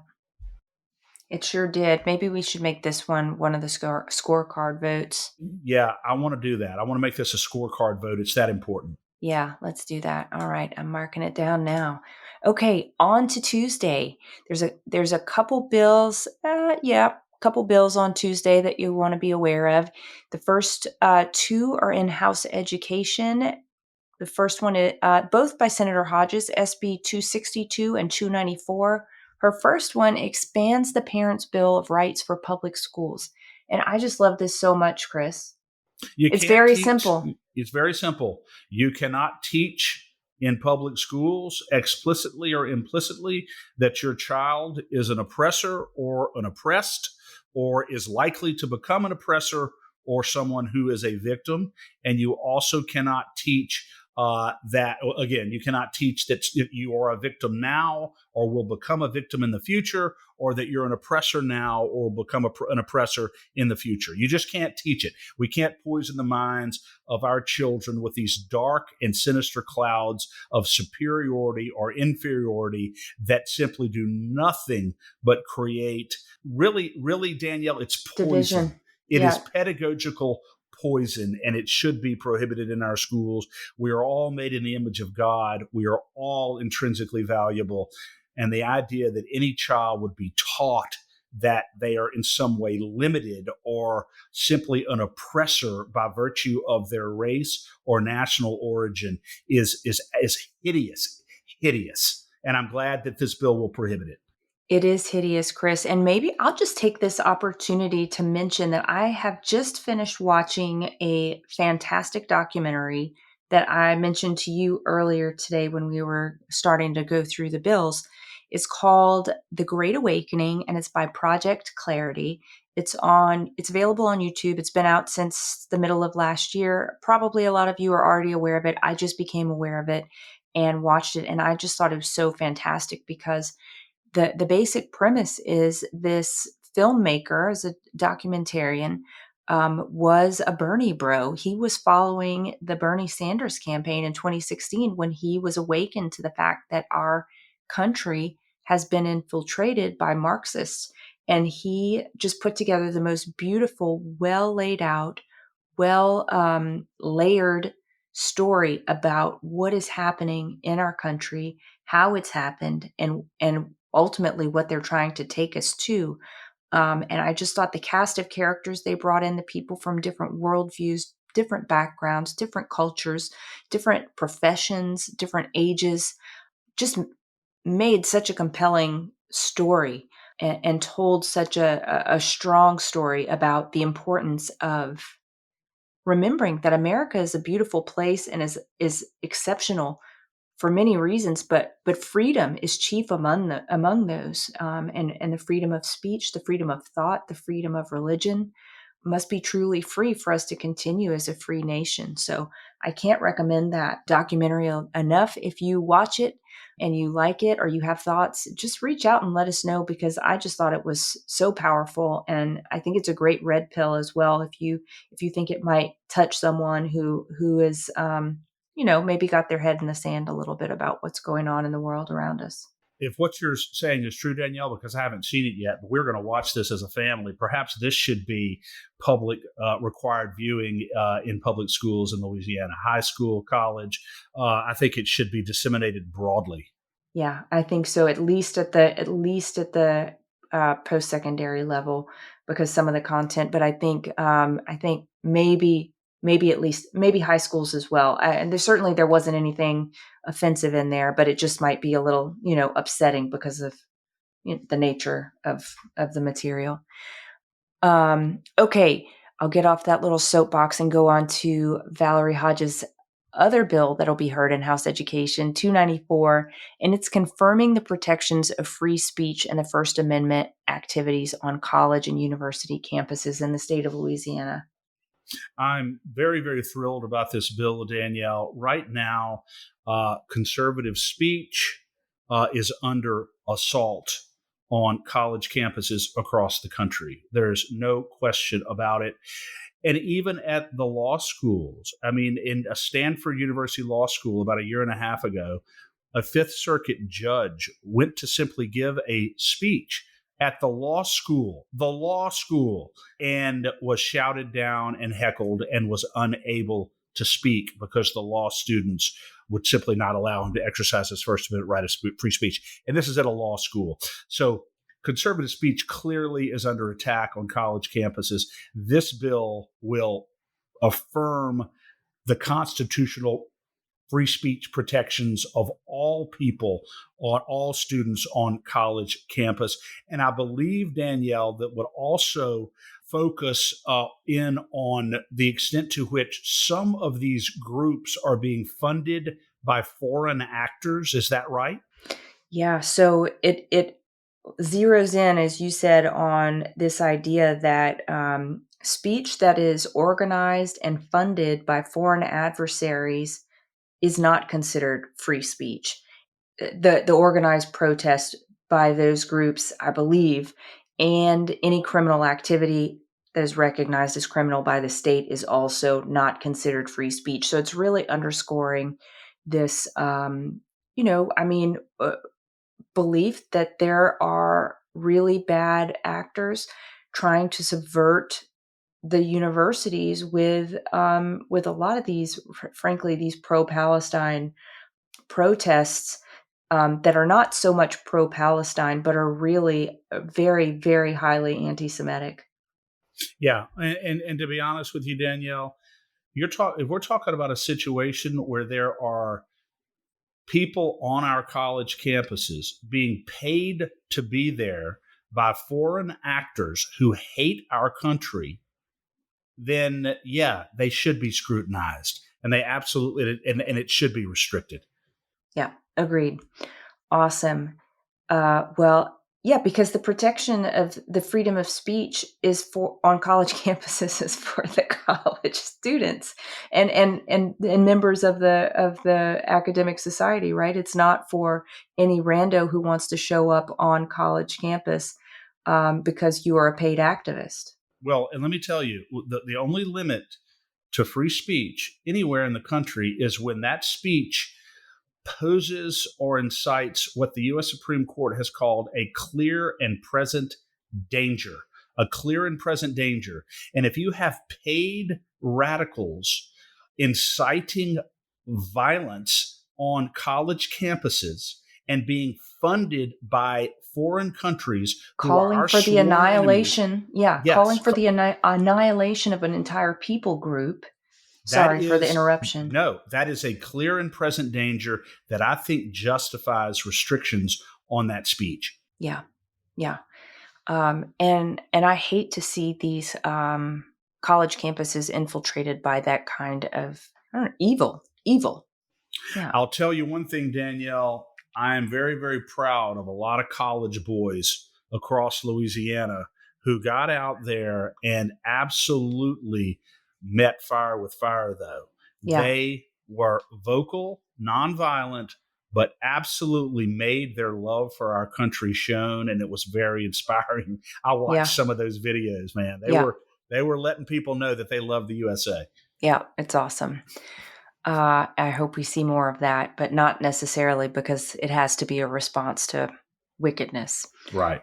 Speaker 2: it sure did. Maybe we should make this one of the scorecard votes.
Speaker 1: Yeah, I want to do that. I want to make this a scorecard vote. It's that important.
Speaker 2: Yeah, let's do that. All right, I'm marking it down now. Okay, on to Tuesday. There's a couple bills. Couple bills on Tuesday that you want to be aware of. The first two are in House Education. The first one is both by Senator Hodges, SB 262 and 294. Her first one expands the Parents' Bill of Rights for public schools. And I just love this so much, Chris. It's very simple.
Speaker 1: It's very simple. You cannot teach in public schools explicitly or implicitly that your child is an oppressor or an oppressed or is likely to become an oppressor or someone who is a victim. And you also cannot teach that, again, you cannot teach that you are a victim now or will become a victim in the future, or that you're an oppressor now or will become an oppressor in the future. You just can't teach it. We can't poison the minds of our children with these dark and sinister clouds of superiority or inferiority that simply do nothing but create, really, Danielle, it's poison.
Speaker 2: Division.
Speaker 1: It is
Speaker 2: Yeah.
Speaker 1: pedagogical poison, and it should be prohibited in our schools. We are all made in the image of God. We are all intrinsically valuable. And the idea that any child would be taught that they are in some way limited or simply an oppressor by virtue of their race or national origin is hideous, hideous. And I'm glad that this bill will prohibit it.
Speaker 2: It is hideous, Chris. And maybe I'll just take this opportunity to mention that I have just finished watching a fantastic documentary that I mentioned to you earlier today when we were starting to go through the bills. It's called The Great Awakening, and it's by Project Clarity. It's available on YouTube. It's been out since the middle of last year. Probably a lot of you are already aware of it. I just became aware of it and watched it, and I just thought it was so fantastic because the basic premise is this filmmaker, as a documentarian, was a Bernie bro. He was following the Bernie Sanders campaign in 2016 when he was awakened to the fact that our country has been infiltrated by Marxists. And he just put together the most beautiful, well laid out, well layered story about what is happening in our country, how it's happened, and ultimately what they're trying to take us to. And I just thought the cast of characters they brought in, the people from different worldviews, different backgrounds, different cultures, different professions, different ages, just made such a compelling story and told such a strong story about the importance of remembering that America is a beautiful place and is exceptional for many reasons, but freedom is chief among those, and the freedom of speech, the freedom of thought, the freedom of religion must be truly free for us to continue as a free nation. So I can't recommend that documentary enough. If you watch it and you like it or you have thoughts, just reach out and let us know, because I just thought it was so powerful, and I think it's a great red pill as well if you think it might touch someone who is maybe got their head in the sand a little bit about what's going on in the world around us.
Speaker 1: If what you're saying is true, Danielle, because I haven't seen it yet, but we're going to watch this as a family, perhaps this should be public required viewing in public schools in Louisiana, high school, college. I think it should be disseminated broadly.
Speaker 2: Yeah, I think so. At least at the post secondary level, because some of the content. But I think maybe at least maybe high schools as well. And there wasn't anything offensive in there, but it just might be a little upsetting because of the nature of the material. Okay, I'll get off that little soapbox and go on to Valerie Hodges' other bill that'll be heard in House Education 294, and it's confirming the protections of free speech and the First Amendment activities on college and university campuses in the state of Louisiana.
Speaker 1: I'm very, very thrilled about this bill, Danielle. Right now, conservative speech is under assault on college campuses across the country. There's no question about it. And even at the law schools, I mean, in a Stanford University Law School about a year and a half ago, a Fifth Circuit judge went to simply give a speech at the law school, and was shouted down and heckled and was unable to speak because the law students would simply not allow him to exercise his First Amendment right of free speech. And this is at a law school. So conservative speech clearly is under attack on college campuses. This bill will affirm the constitutional free speech protections of all people, on all students on college campus. And I believe, Danielle, that would also focus in on the extent to which some of these groups are being funded by foreign actors. Is that right?
Speaker 2: Yeah, so it zeroes in, as you said, on this idea that speech that is organized and funded by foreign adversaries is not considered free speech. The organized protest by those groups, I believe, and any criminal activity that is recognized as criminal by the state is also not considered free speech. So it's really underscoring this, I mean, belief that there are really bad actors trying to subvert the universities with a lot of these, frankly, these pro-Palestine protests that are not so much pro-Palestine, but are really very, very highly anti-Semitic.
Speaker 1: Yeah, and to be honest with you, Danielle, if we're talking about a situation where there are people on our college campuses being paid to be there by foreign actors who hate our country, then yeah, they should be scrutinized, and they absolutely and it should be restricted.
Speaker 2: Yeah, agreed. Awesome. Well, yeah, because the protection of the freedom of speech is for on college campuses is for the college students and members of the academic society, right? It's not for any rando who wants to show up on college campus because you are a paid activist.
Speaker 1: Well, and let me tell you, the only limit to free speech anywhere in the country is when that speech poses or incites what the U.S. Supreme Court has called a clear and present danger. A clear and present danger. And if you have paid radicals inciting violence on college campuses and being funded by foreign countries who are
Speaker 2: Calling
Speaker 1: our
Speaker 2: for the
Speaker 1: sworn enemies,
Speaker 2: annihilation, yeah, calling
Speaker 1: yes,
Speaker 2: for the annihilation of an entire people group.
Speaker 1: that
Speaker 2: Sorry for the
Speaker 1: is
Speaker 2: interruption.
Speaker 1: no, that is a clear and present danger that I think justifies restrictions on that speech.
Speaker 2: Yeah, yeah. And I hate to see these college campuses infiltrated by that kind of I don't know, evil. Yeah,
Speaker 1: I'll tell you one thing, Danielle. I am very, very proud of a lot of college boys across Louisiana who got out there and absolutely met fire with fire, though.
Speaker 2: yeah,
Speaker 1: They were vocal, nonviolent, but absolutely made their love for our country shown, and it was very inspiring. I watched
Speaker 2: yeah,
Speaker 1: some of those videos, man.
Speaker 2: yeah,
Speaker 1: They were letting people know that they love the USA.
Speaker 2: yeah. It's awesome. I hope we see more of that, but not necessarily because it has to be a response to wickedness.
Speaker 1: Right.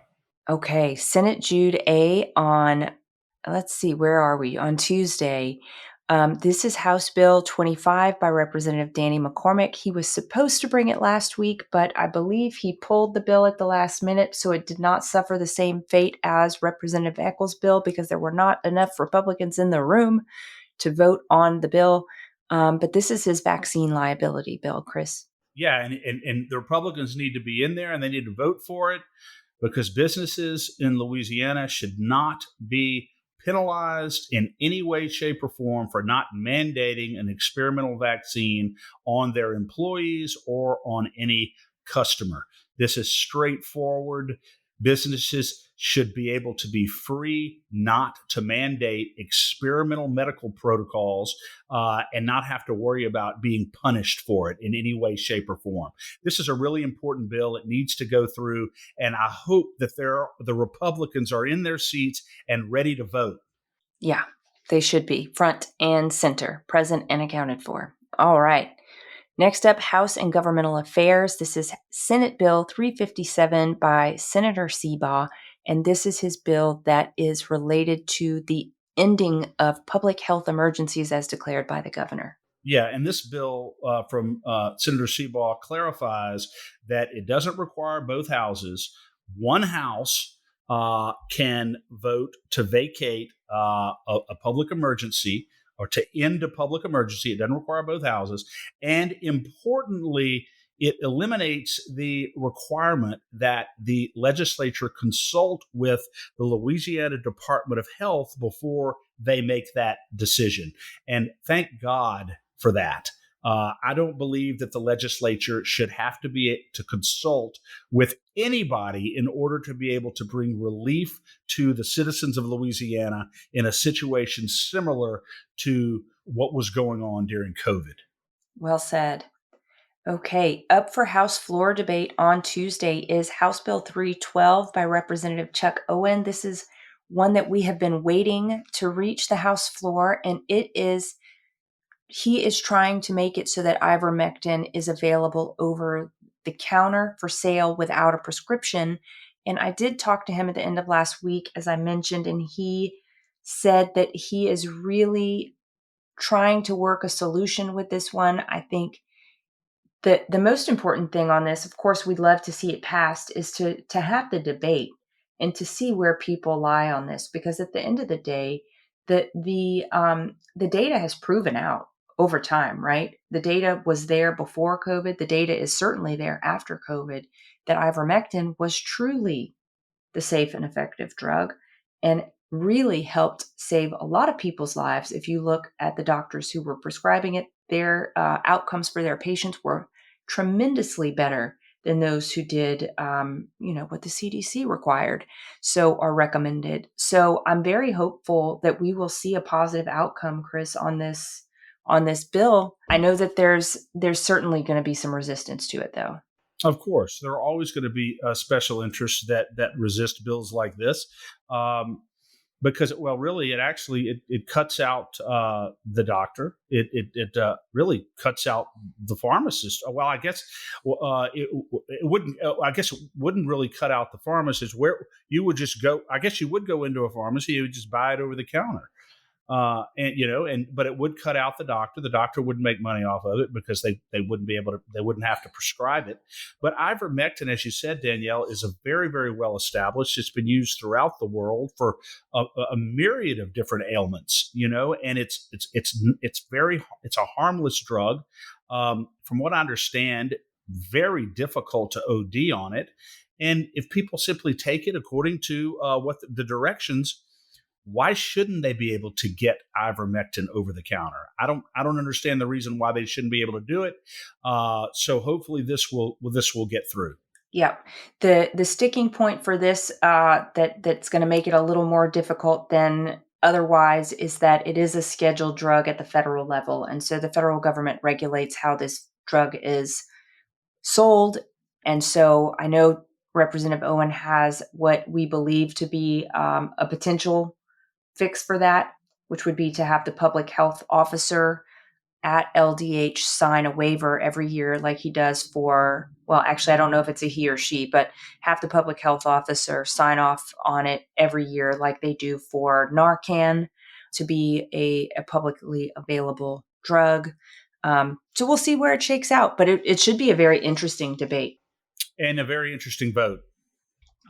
Speaker 2: Okay, Senate Jude A on, let's see, where are we? On Tuesday. This is House Bill 25 by Representative Danny McCormick. He was supposed to bring it last week, but I believe he pulled the bill at the last minute, so it did not suffer the same fate as Representative Eccles' bill because there were not enough Republicans in the room to vote on the bill. But this is his vaccine liability bill, Chris.
Speaker 1: Yeah, and the Republicans need to be in there and they need to vote for it because businesses in Louisiana should not be penalized in any way, shape, or form for not mandating an experimental vaccine on their employees or on any customer. This is straightforward. Businesses should be able to be free not to mandate experimental medical protocols and not have to worry about being punished for it in any way, shape, or form. This is a really important bill. It needs to go through, and I hope that the Republicans are in their seats and ready to vote.
Speaker 2: Yeah, they should be front and center, present and accounted for. All right. Next up, House and Governmental Affairs. This is Senate Bill 357 by Senator Seabaugh, and this is his bill that is related to the ending of public health emergencies as declared by the governor.
Speaker 1: Yeah, and this bill from Senator Seabaugh clarifies that it doesn't require both houses. One house can vote to vacate a public emergency or to end a public emergency. It doesn't require both houses. And importantly, it eliminates the requirement that the legislature consult with the Louisiana Department of Health before they make that decision. And thank God for that. I don't believe that the legislature should have to be to consult with anybody in order to be able to bring relief to the citizens of Louisiana in a situation similar to what was going on during COVID.
Speaker 2: Well said. Okay, up for House floor debate on Tuesday is House Bill 312 by Representative Chuck Owen. This is one that we have been waiting to reach the House floor, and he is trying to make it so that ivermectin is available over the counter for sale without a prescription. And I did talk to him at the end of last week, as I mentioned, and he said that he is really trying to work a solution with this one. I think the most important thing on this, of course, we'd love to see it passed, is to have the debate and to see where people lie on this, because at the end of the day, the data has proven out over time, right? The data was there before COVID. The data is certainly there after COVID that ivermectin was truly the safe and effective drug and really helped save a lot of people's lives. If you look at the doctors who were prescribing it, their outcomes for their patients were tremendously better than those who did, what the CDC required, or recommended. So I'm very hopeful that we will see a positive outcome, Chris, on this bill. I know that there's certainly going to be some resistance to it, though.
Speaker 1: Of course, there are always going to be special interests that resist bills like this, because, well, really, it cuts out the doctor. It really cuts out the pharmacist. Well, I guess it wouldn't. I guess it wouldn't really cut out the pharmacist. Where you would just go. I guess you would go into a pharmacy. You would just buy it over the counter. But it would cut out the doctor. The doctor wouldn't make money off of it because they wouldn't be able to. They wouldn't have to prescribe it. But ivermectin, as you said, Danielle, is a very, very well established. It's been used throughout the world for a myriad of different ailments. And it's a harmless drug. From what I understand, very difficult to OD on it. And if people simply take it according to what the directions, why shouldn't they be able to get ivermectin over the counter? I don't understand the reason why they shouldn't be able to do it. So hopefully this will get through.
Speaker 2: Yeah, the sticking point for this that's going to make it a little more difficult than otherwise is that it is a scheduled drug at the federal level, and so the federal government regulates how this drug is sold. And so I know Representative Owen has what we believe to be a potential fix for that, which would be to have the public health officer at LDH sign a waiver every year like he does for, well, actually, I don't know if it's a he or she, but have the public health officer sign off on it every year like they do for Narcan to be a publicly available drug. So we'll see where it shakes out, but it should be a very interesting debate.
Speaker 1: And a very interesting vote.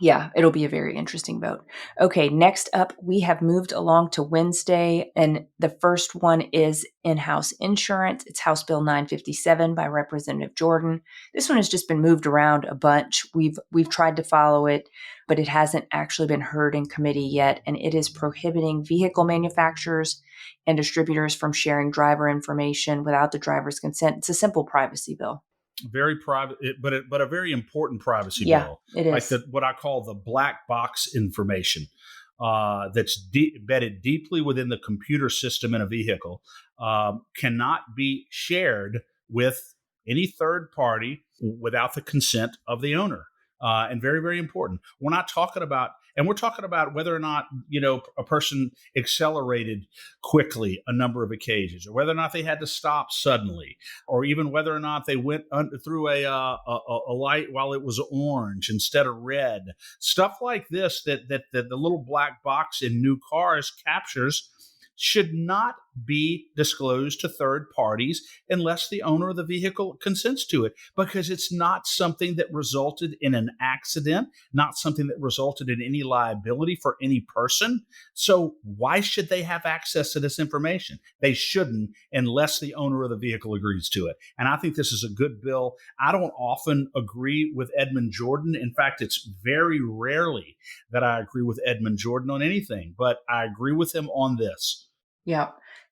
Speaker 2: Yeah, it'll be a very interesting vote. Okay, next up, we have moved along to Wednesday, and the first one is in-house insurance. It's House Bill 957 by Representative Jordan. This one has just been moved around a bunch. We've tried to follow it, but it hasn't actually been heard in committee yet, and it is prohibiting vehicle manufacturers and distributors from sharing driver information without the driver's consent. It's a simple privacy bill.
Speaker 1: Very private, but a very important privacy bill.
Speaker 2: It is.
Speaker 1: Like what I call the black box information that's embedded deeply within the computer system in a vehicle, cannot be shared with any third party without the consent of the owner. And very, very important. We're talking about whether or not, a person accelerated quickly a number of occasions, or whether or not they had to stop suddenly, or even whether or not they went through a light while it was orange instead of red. Stuff like this that the little black box in new cars captures should not be disclosed to third parties unless the owner of the vehicle consents to it, because it's not something that resulted in an accident, not something that resulted in any liability for any person. So why should they have access to this information? They shouldn't, unless the owner of the vehicle agrees to it. And I think this is a good bill. I don't often agree with Edmund Jordan. In fact, it's very rarely that I agree with Edmund Jordan on anything, but I agree with him on this.
Speaker 2: Yeah.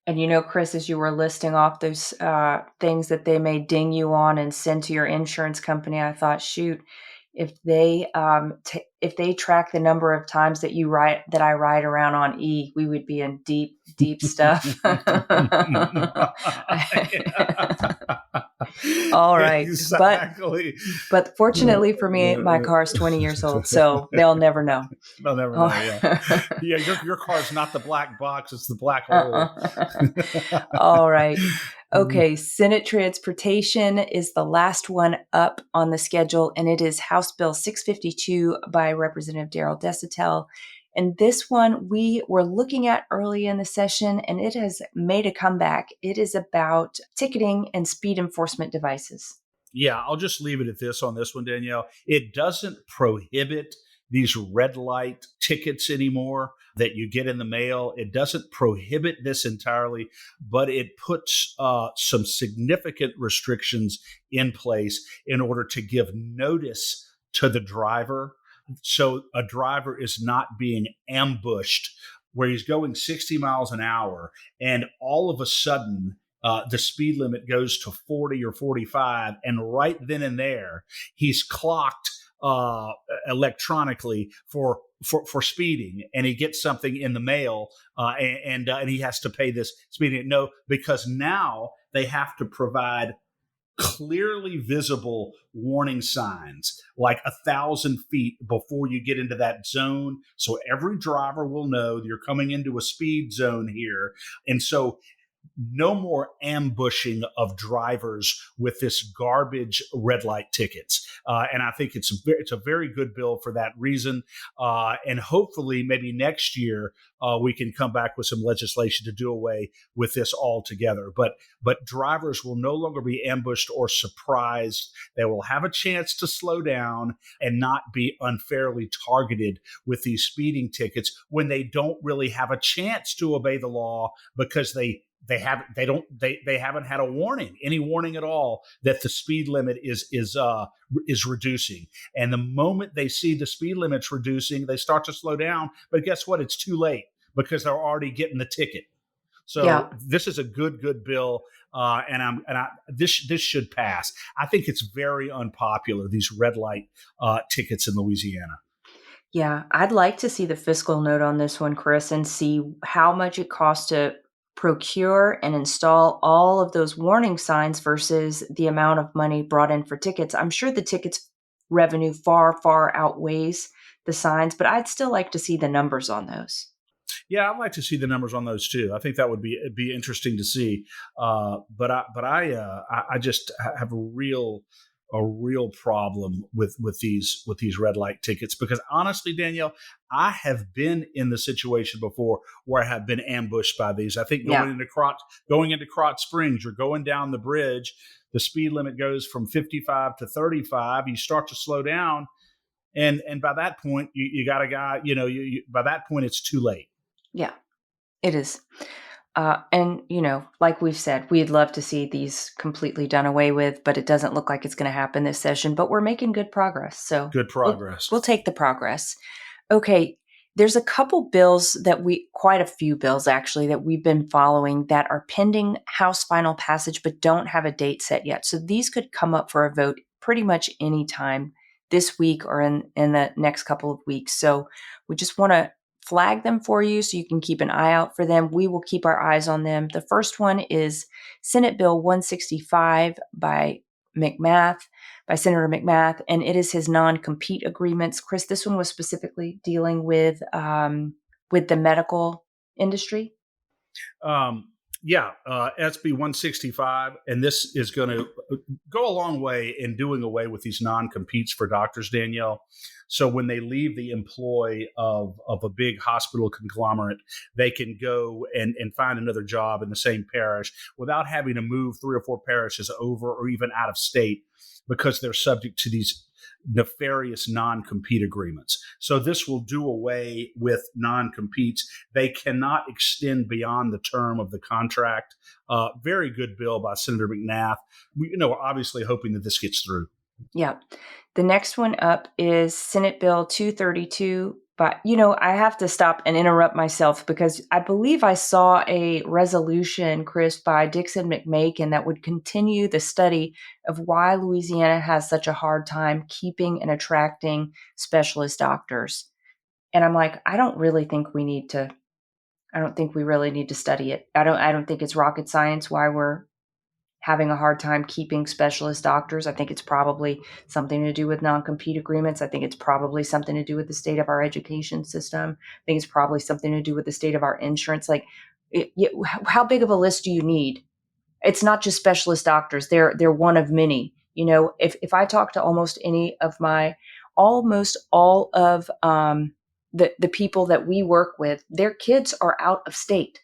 Speaker 2: And Chris, as you were listing off those things that they may ding you on and send to your insurance company, I thought, shoot, if they if they track the number of times that I ride around on E, we would be in deep, deep stuff. All right,
Speaker 1: Exactly.
Speaker 2: but fortunately for me, my car is 20 years old, so they'll never know.
Speaker 1: They'll never know. Yeah. Your car's not the black box; it's the black hole.
Speaker 2: All right. Okay, Senate Transportation is the last one up on the schedule, and it is House Bill 652 by Representative Darrell Desautels. And this one we were looking at early in the session, and it has made a comeback. It is about ticketing and speed enforcement devices.
Speaker 1: Yeah, I'll just leave it at this on this one, Danielle. It doesn't prohibit these red light tickets anymore that you get in the mail. It doesn't prohibit this entirely, but it puts some significant restrictions in place in order to give notice to the driver. So a driver is not being ambushed where he's going 60 miles an hour and all of a sudden the speed limit goes to 40 or 45. And right then and there, he's clocked electronically for speeding, and he gets something in the mail, and he has to pay this speeding. No, because now they have to provide clearly visible warning signs like 1,000 feet before you get into that zone. So every driver will know you're coming into a speed zone here. And so no more ambushing of drivers with this garbage red light tickets. And I think it's a very good bill for that reason. And hopefully maybe next year we can come back with some legislation to do away with this altogether. But drivers will no longer be ambushed or surprised. They will have a chance to slow down and not be unfairly targeted with these speeding tickets when they don't really have a chance to obey the law because they haven't had a warning, any warning at all, that the speed limit is reducing. And the moment they see the speed limits reducing, they start to slow down. But guess what? It's too late because they're already getting the ticket. So This is a good bill, this should pass. I think it's very unpopular, these red light tickets in Louisiana.
Speaker 2: Yeah, I'd like to see the fiscal note on this one, Chris, and see how much it costs to procure and install all of those warning signs versus the amount of money brought in for tickets. I'm sure the tickets revenue far, far outweighs the signs, but I'd still like to see the numbers on those.
Speaker 1: Yeah, I'd like to see the numbers on those too. I think that would be interesting to see. But I just have a real problem with these red light tickets because honestly, Danielle, I have been in the situation before where I have been ambushed by these. I think going into Crotch Springs, you're going down the bridge, the speed limit goes from 55 to 35. You start to slow down, and by that point, you got a guy. By that point, it's too late.
Speaker 2: Yeah, it is. And, like we've said, we'd love to see these completely done away with, but it doesn't look like it's going to happen this session, but we're making good progress. So
Speaker 1: good progress.
Speaker 2: We'll take the progress. Okay. There's a couple bills quite a few bills actually, that we've been following that are pending House final passage, but don't have a date set yet. So these could come up for a vote pretty much any time this week or in the next couple of weeks. So we just want to flag them for you so you can keep an eye out for them. We will keep our eyes on them. The first one is Senate Bill 165 by Senator McMath, and it is his non-compete agreements. Chris, this one was specifically dealing with the medical industry.
Speaker 1: SB 165, and this is going to go a long way in doing away with these non-competes for doctors, Danielle. So when they leave the employ of a big hospital conglomerate, they can go and find another job in the same parish without having to move 3 or 4 parishes over or even out of state because they're subject to these nefarious non-compete agreements. So this will do away with non-competes. They cannot extend beyond the term of the contract. Very good bill by Senator McMath. We're obviously hoping that this gets through.
Speaker 2: Yeah. The next one up is Senate Bill 232 But, I have to stop and interrupt myself because I believe I saw a resolution, Chris, by Dixon McMakin that would continue the study of why Louisiana has such a hard time keeping and attracting specialist doctors. And I'm like, I don't think we really need to study it. I don't think it's rocket science why we're having a hard time keeping specialist doctors. I think it's probably something to do with non-compete agreements. I think it's probably something to do with the state of our education system. I think it's probably something to do with the state of our insurance. Like, how big of a list do you need? It's not just specialist doctors. They're one of many. If I talk to almost all of the people that we work with, their kids are out of state.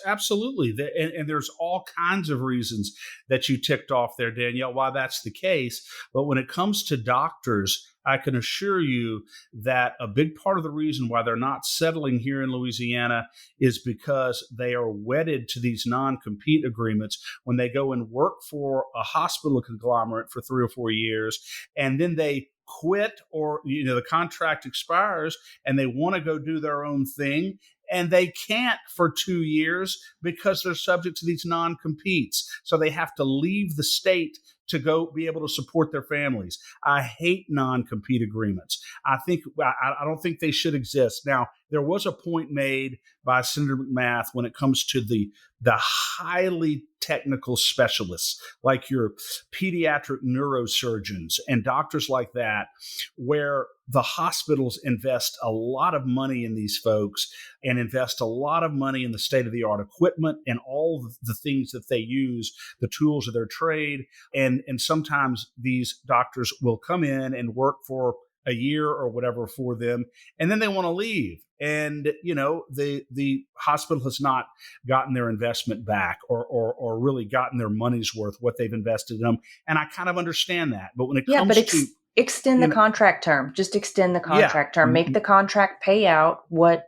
Speaker 1: Absolutely. And there's all kinds of reasons that you ticked off there, Danielle, why that's the case. But when it comes to doctors, I can assure you that a big part of the reason why they're not settling here in Louisiana is because they are wedded to these non compete agreements when they go and work for a hospital conglomerate for 3 or 4 years, and then they quit, or the contract expires and they want to go do their own thing, and they can't for 2 years because they're subject to these non-competes. So they have to leave the state to go be able to support their families. I hate non-compete agreements. I don't think they should exist. Now, there was a point made by Senator McMath when it comes to the highly technical specialists, like your pediatric neurosurgeons and doctors like that, where the hospitals invest a lot of money in these folks and invest a lot of money in the state of the art equipment and all the things that they use, the tools of their trade. And sometimes these doctors will come in and work for a year or whatever for them, and then they want to leave. And the hospital has not gotten their investment back, or really gotten their money's worth, what they've invested in them. And I kind of understand that. But when it
Speaker 2: Yeah, but
Speaker 1: comes to
Speaker 2: extend
Speaker 1: you
Speaker 2: the
Speaker 1: know,
Speaker 2: contract term. Just extend the
Speaker 1: yeah,
Speaker 2: contract term. Make the contract pay out what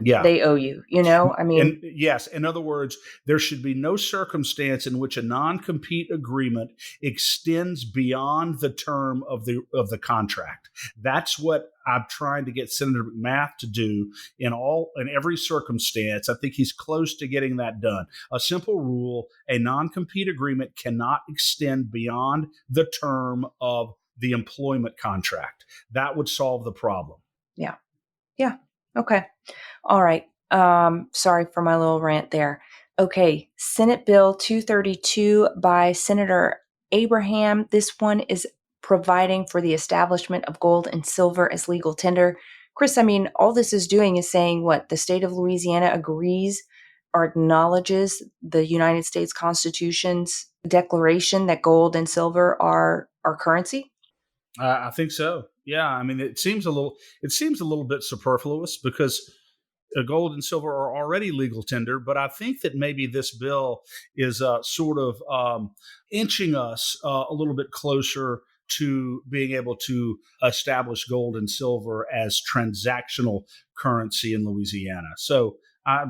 Speaker 1: yeah.
Speaker 2: they owe you. I
Speaker 1: And
Speaker 2: mean,
Speaker 1: yes, in other words, there should be no circumstance in which a non-compete agreement extends beyond the term of the contract. That's what I'm trying to get Senator McMath to do in every circumstance. I think he's close to getting that done. A simple rule: a non-compete agreement cannot extend beyond the term of the employment contract. That would solve the problem.
Speaker 2: yeah, yeah, okay. All right. Sorry for my little rant there. Okay, Senate Bill 232 by Senator Abraham. This one is providing for the establishment of gold and silver as legal tender. Chris, I mean, all this is doing is saying what the state of Louisiana agrees or acknowledges the United States Constitution's declaration that gold and silver are our currency.
Speaker 1: I think so. Yeah, I mean, it seems a little bit superfluous because gold and silver are already legal tender. But I think that maybe this bill is sort of inching us a little bit closer to being able to establish gold and silver as transactional currency in Louisiana. So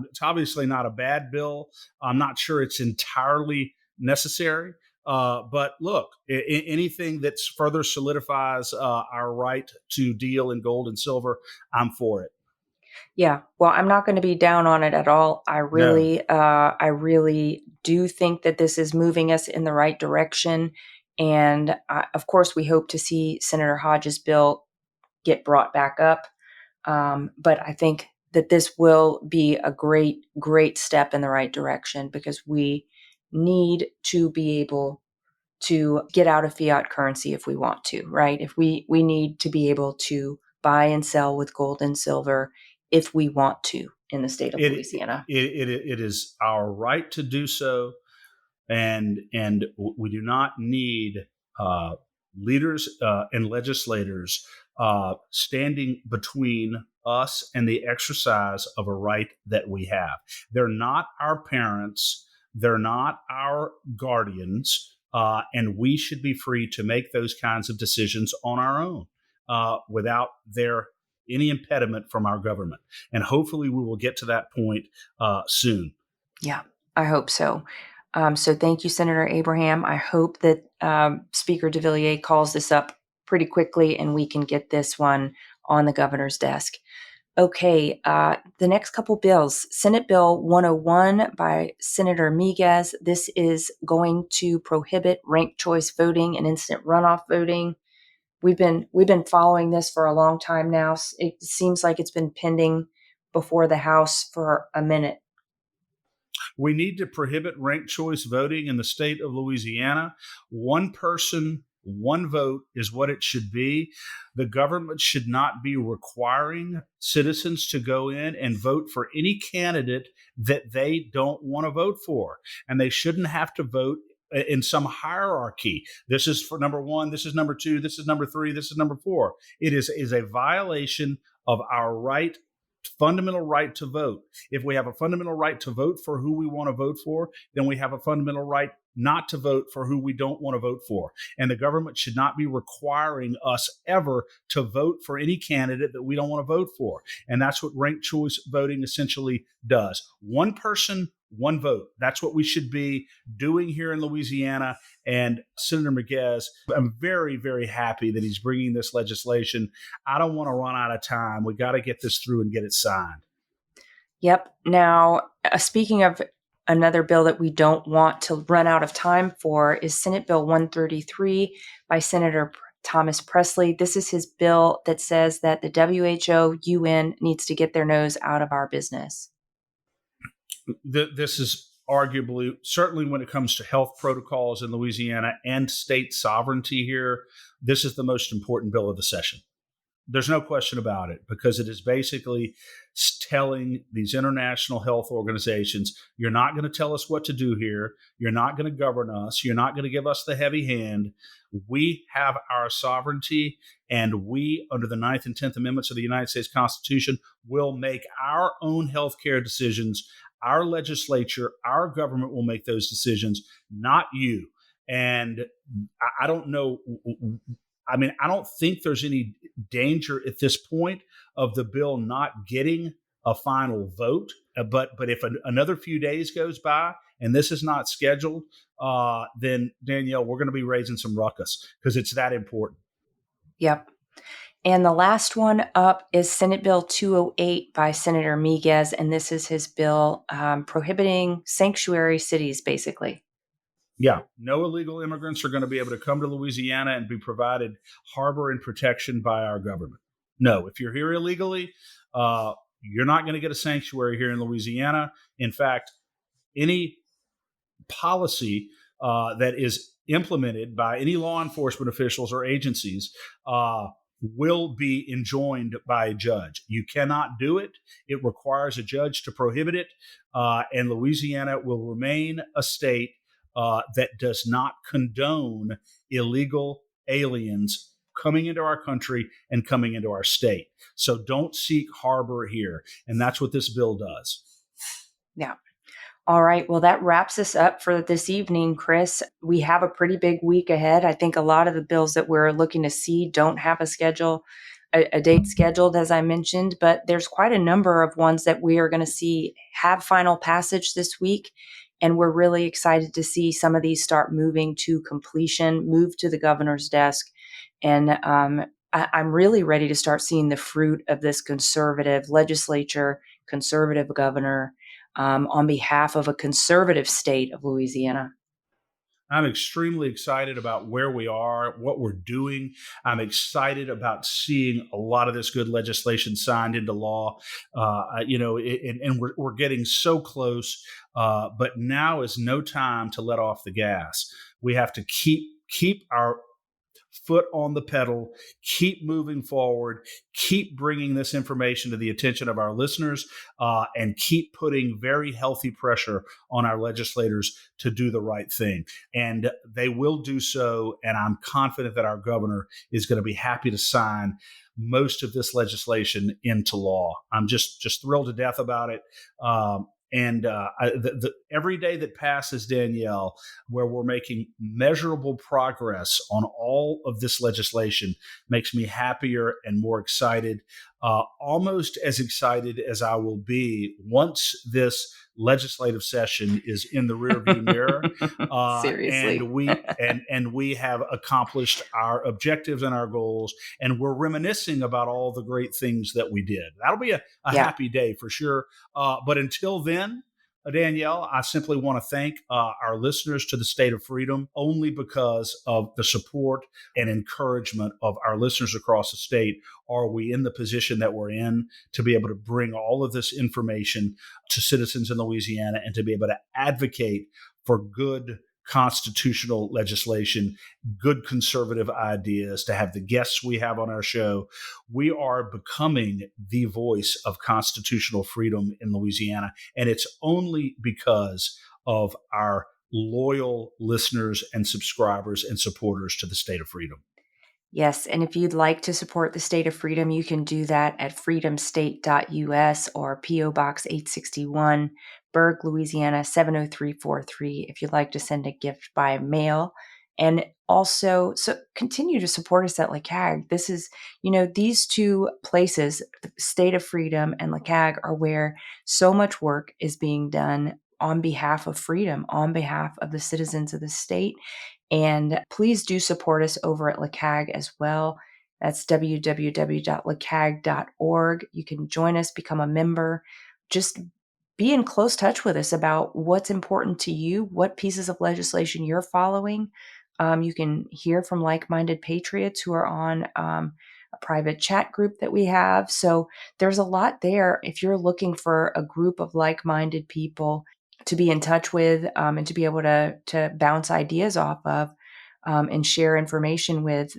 Speaker 1: it's obviously not a bad bill. I'm not sure it's entirely necessary. But look, anything that further solidifies our right to deal in gold and silver, I'm for it.
Speaker 2: Yeah, well, I'm not going to be down on it at all.
Speaker 1: No.
Speaker 2: I really do think that this is moving us in the right direction, and of course, we hope to see Senator Hodges' bill get brought back up. But I think that this will be a great, great step in the right direction because we need to be able to get out of fiat currency if we want to, right? If we need to be able to buy and sell with gold and silver if we want to in the state of
Speaker 1: It,
Speaker 2: Louisiana.
Speaker 1: it is our right to do so, and we do not need leaders and legislators standing between us and the exercise of a right that we have. They're not our parents. They're not our guardians. And we should be free to make those kinds of decisions on our own without any impediment from our government. And hopefully we will get to that point soon.
Speaker 2: Yeah, I hope so. So thank you, Senator Abraham. I hope that Speaker de Villiers calls this up pretty quickly and we can get this one on the governor's desk. Okay, the next couple bills. Senate Bill 101 by Senator Miguez. This is going to prohibit ranked choice voting and instant runoff voting. We've been following this for a long time now. It seems like it's been pending before the House for a minute.
Speaker 1: We need to prohibit ranked choice voting in the state of Louisiana. One person, one vote is what it should be. The government should not be requiring citizens to go in and vote for any candidate that they don't want to vote for. And they shouldn't have to vote in some hierarchy. This is for number one, this is number two, this is number three, this is number four. It is a violation of our right, fundamental right to vote. If we have a fundamental right to vote for who we want to vote for, then we have a fundamental right not to vote for who we don't want to vote for. And the government should not be requiring us ever to vote for any candidate that we don't want to vote for. And that's what ranked choice voting essentially does. One person, one vote. That's what we should be doing here in Louisiana. And Senator Miguez, I'm very, very happy that he's bringing this legislation. I don't want to run out of time. We got to get this through and get it signed.
Speaker 2: Yep. Now, speaking of another bill that we don't want to run out of time for is Senate Bill 133 by Senator Thomas Presley. This is his bill that says that the WHO, UN needs to get their nose out of our business.
Speaker 1: This is arguably, certainly when it comes to health protocols in Louisiana and state sovereignty here, this is the most important bill of the session. There's no question about it, because it is basically telling these international health organizations, you're not going to tell us what to do here. You're not going to govern us. You're not going to give us the heavy hand. We have our sovereignty, and we, under the 9th and 10th Amendments of the United States Constitution, will make our own healthcare decisions. Our legislature, our government will make those decisions, not you. And I don't know. I mean, I don't think there's any danger at this point of the bill not getting a final vote. But if another few days goes by and this is not scheduled, then Danielle, we're going to be raising some ruckus, because it's that important.
Speaker 2: Yep. And the last one up is Senate Bill 208 by Senator Miguez. And this is his bill prohibiting sanctuary cities, basically.
Speaker 1: Yeah, no illegal immigrants are going to be able to come to Louisiana and be provided harbor and protection by our government. No, if you're here illegally, you're not going to get a sanctuary here in Louisiana. In fact, any policy that is implemented by any law enforcement officials or agencies will be enjoined by a judge. You cannot do it. It requires a judge to prohibit it. And Louisiana will remain a state that does not condone illegal aliens coming into our country and coming into our state. So don't seek harbor here. And that's what this bill does.
Speaker 2: Yeah. All right. Well, that wraps us up for this evening, Chris. We have a pretty big week ahead. I think a lot of the bills that we're looking to see don't have a date scheduled, as I mentioned, but there's quite a number of ones that we are going to see have final passage this week. And we're really excited to see some of these start moving to completion, move to the governor's desk. And I'm really ready to start seeing the fruit of this conservative legislature, conservative governor, on behalf of a conservative state of Louisiana.
Speaker 1: I'm extremely excited about where we are, what we're doing. I'm excited about seeing a lot of this good legislation signed into law. And we're getting so close. But now is no time to let off the gas. We have to keep our foot on the pedal, keep moving forward, keep bringing this information to the attention of our listeners, and keep putting very healthy pressure on our legislators to do the right thing. And they will do so. And I'm confident that our governor is going to be happy to sign most of this legislation into law. I'm just thrilled to death about it. Every day that passes, Danielle, where we're making measurable progress on all of this legislation, makes me happier and more excited, almost as excited as I will be once this legislative session is in the rearview mirror,
Speaker 2: Seriously.
Speaker 1: and we have accomplished our objectives and our goals, and we're reminiscing about all the great things that we did. That'll be a happy day for sure. But until then, Danielle, I simply want to thank our listeners to the State of Freedom. Only because of the support and encouragement of our listeners across the state are we in the position that we're in to be able to bring all of this information to citizens in Louisiana and to be able to advocate for good constitutional legislation, good conservative ideas, to have the guests we have on our show. We are becoming the voice of constitutional freedom in Louisiana, and it's only because of our loyal listeners and subscribers and supporters to the State of Freedom.
Speaker 2: Yes, and if you'd like to support the State of Freedom, you can do that at freedomstate.us or P.O. Box 861, Berg, Louisiana 70343 if you'd like to send a gift by mail. And also, so continue to support us at LACAG. This is, these two places, the State of Freedom and LACAG, are where so much work is being done on behalf of freedom, on behalf of the citizens of the state. And please do support us over at LACAG as well. That's www.lacag.org. You can join us, become a member, just be in close touch with us about what's important to you, what pieces of legislation you're following. You can hear from like-minded patriots who are on a private chat group that we have. So there's a lot there if you're looking for a group of like-minded people to be in touch with and to be able to bounce ideas off of and share information with.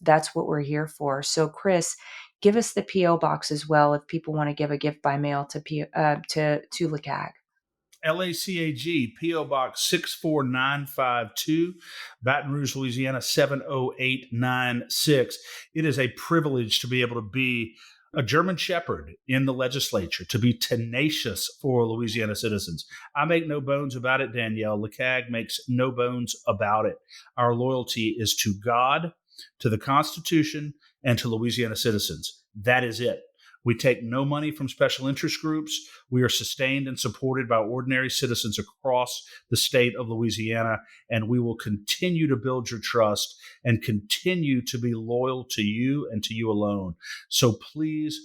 Speaker 2: That's what we're here for. So Chris, give us the P.O. box as well if people want to give a gift by mail to LACAG.
Speaker 1: LACAG, P.O. Box 64952, Baton Rouge, Louisiana 70896. It is a privilege to be able to be a German Shepherd in the legislature, to be tenacious for Louisiana citizens. I make no bones about it, Danielle. LACAG makes no bones about it. Our loyalty is to God, to the Constitution, and to Louisiana citizens. That is it. We take no money from special interest groups. We are sustained and supported by ordinary citizens across the state of Louisiana, and we will continue to build your trust and continue to be loyal to you and to you alone. So please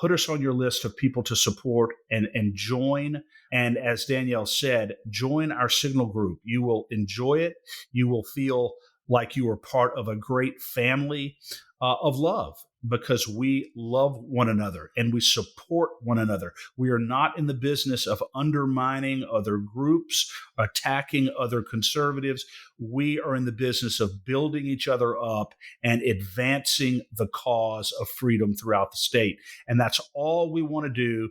Speaker 1: put us on your list of people to support and join. And as Danielle said, join our Signal group. You will enjoy it. You will feel like you are part of a great family of love, because we love one another and we support one another. We are not in the business of undermining other groups, attacking other conservatives. We are in the business of building each other up and advancing the cause of freedom throughout the state. And that's all we want to do,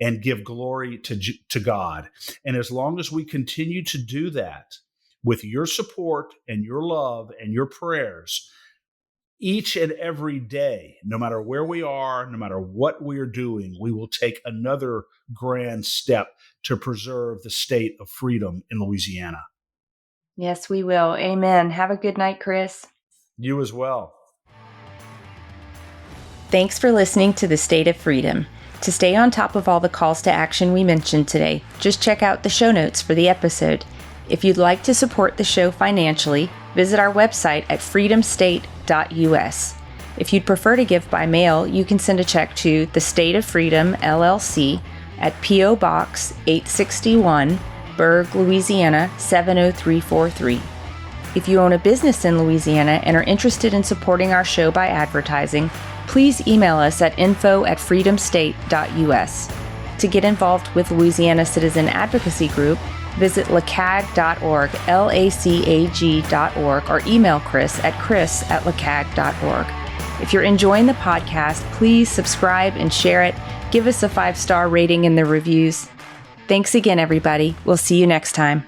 Speaker 1: and give glory to God. And as long as we continue to do that with your support and your love and your prayers, each and every day, no matter where we are, no matter what we are doing, we will take another grand step to preserve the state of freedom in Louisiana.
Speaker 2: Yes, we will. Amen. Have a good night, Chris.
Speaker 1: You as well.
Speaker 2: Thanks for listening to The State of Freedom. To stay on top of all the calls to action we mentioned today, just check out the show notes for the episode. If you'd like to support the show financially, visit our website at freedomstate.us. If you'd prefer to give by mail, you can send a check to the State of Freedom, LLC at P.O. Box 861, Berg, Louisiana 70343. If you own a business in Louisiana and are interested in supporting our show by advertising, please email us at info@freedomstate.us. To get involved with Louisiana Citizen Advocacy Group, visit lacag.org, LACAG.org, or email Chris at chris@lacag.org. If you're enjoying the podcast, please subscribe and share it. Give us a 5-star rating in the reviews. Thanks again, everybody. We'll see you next time.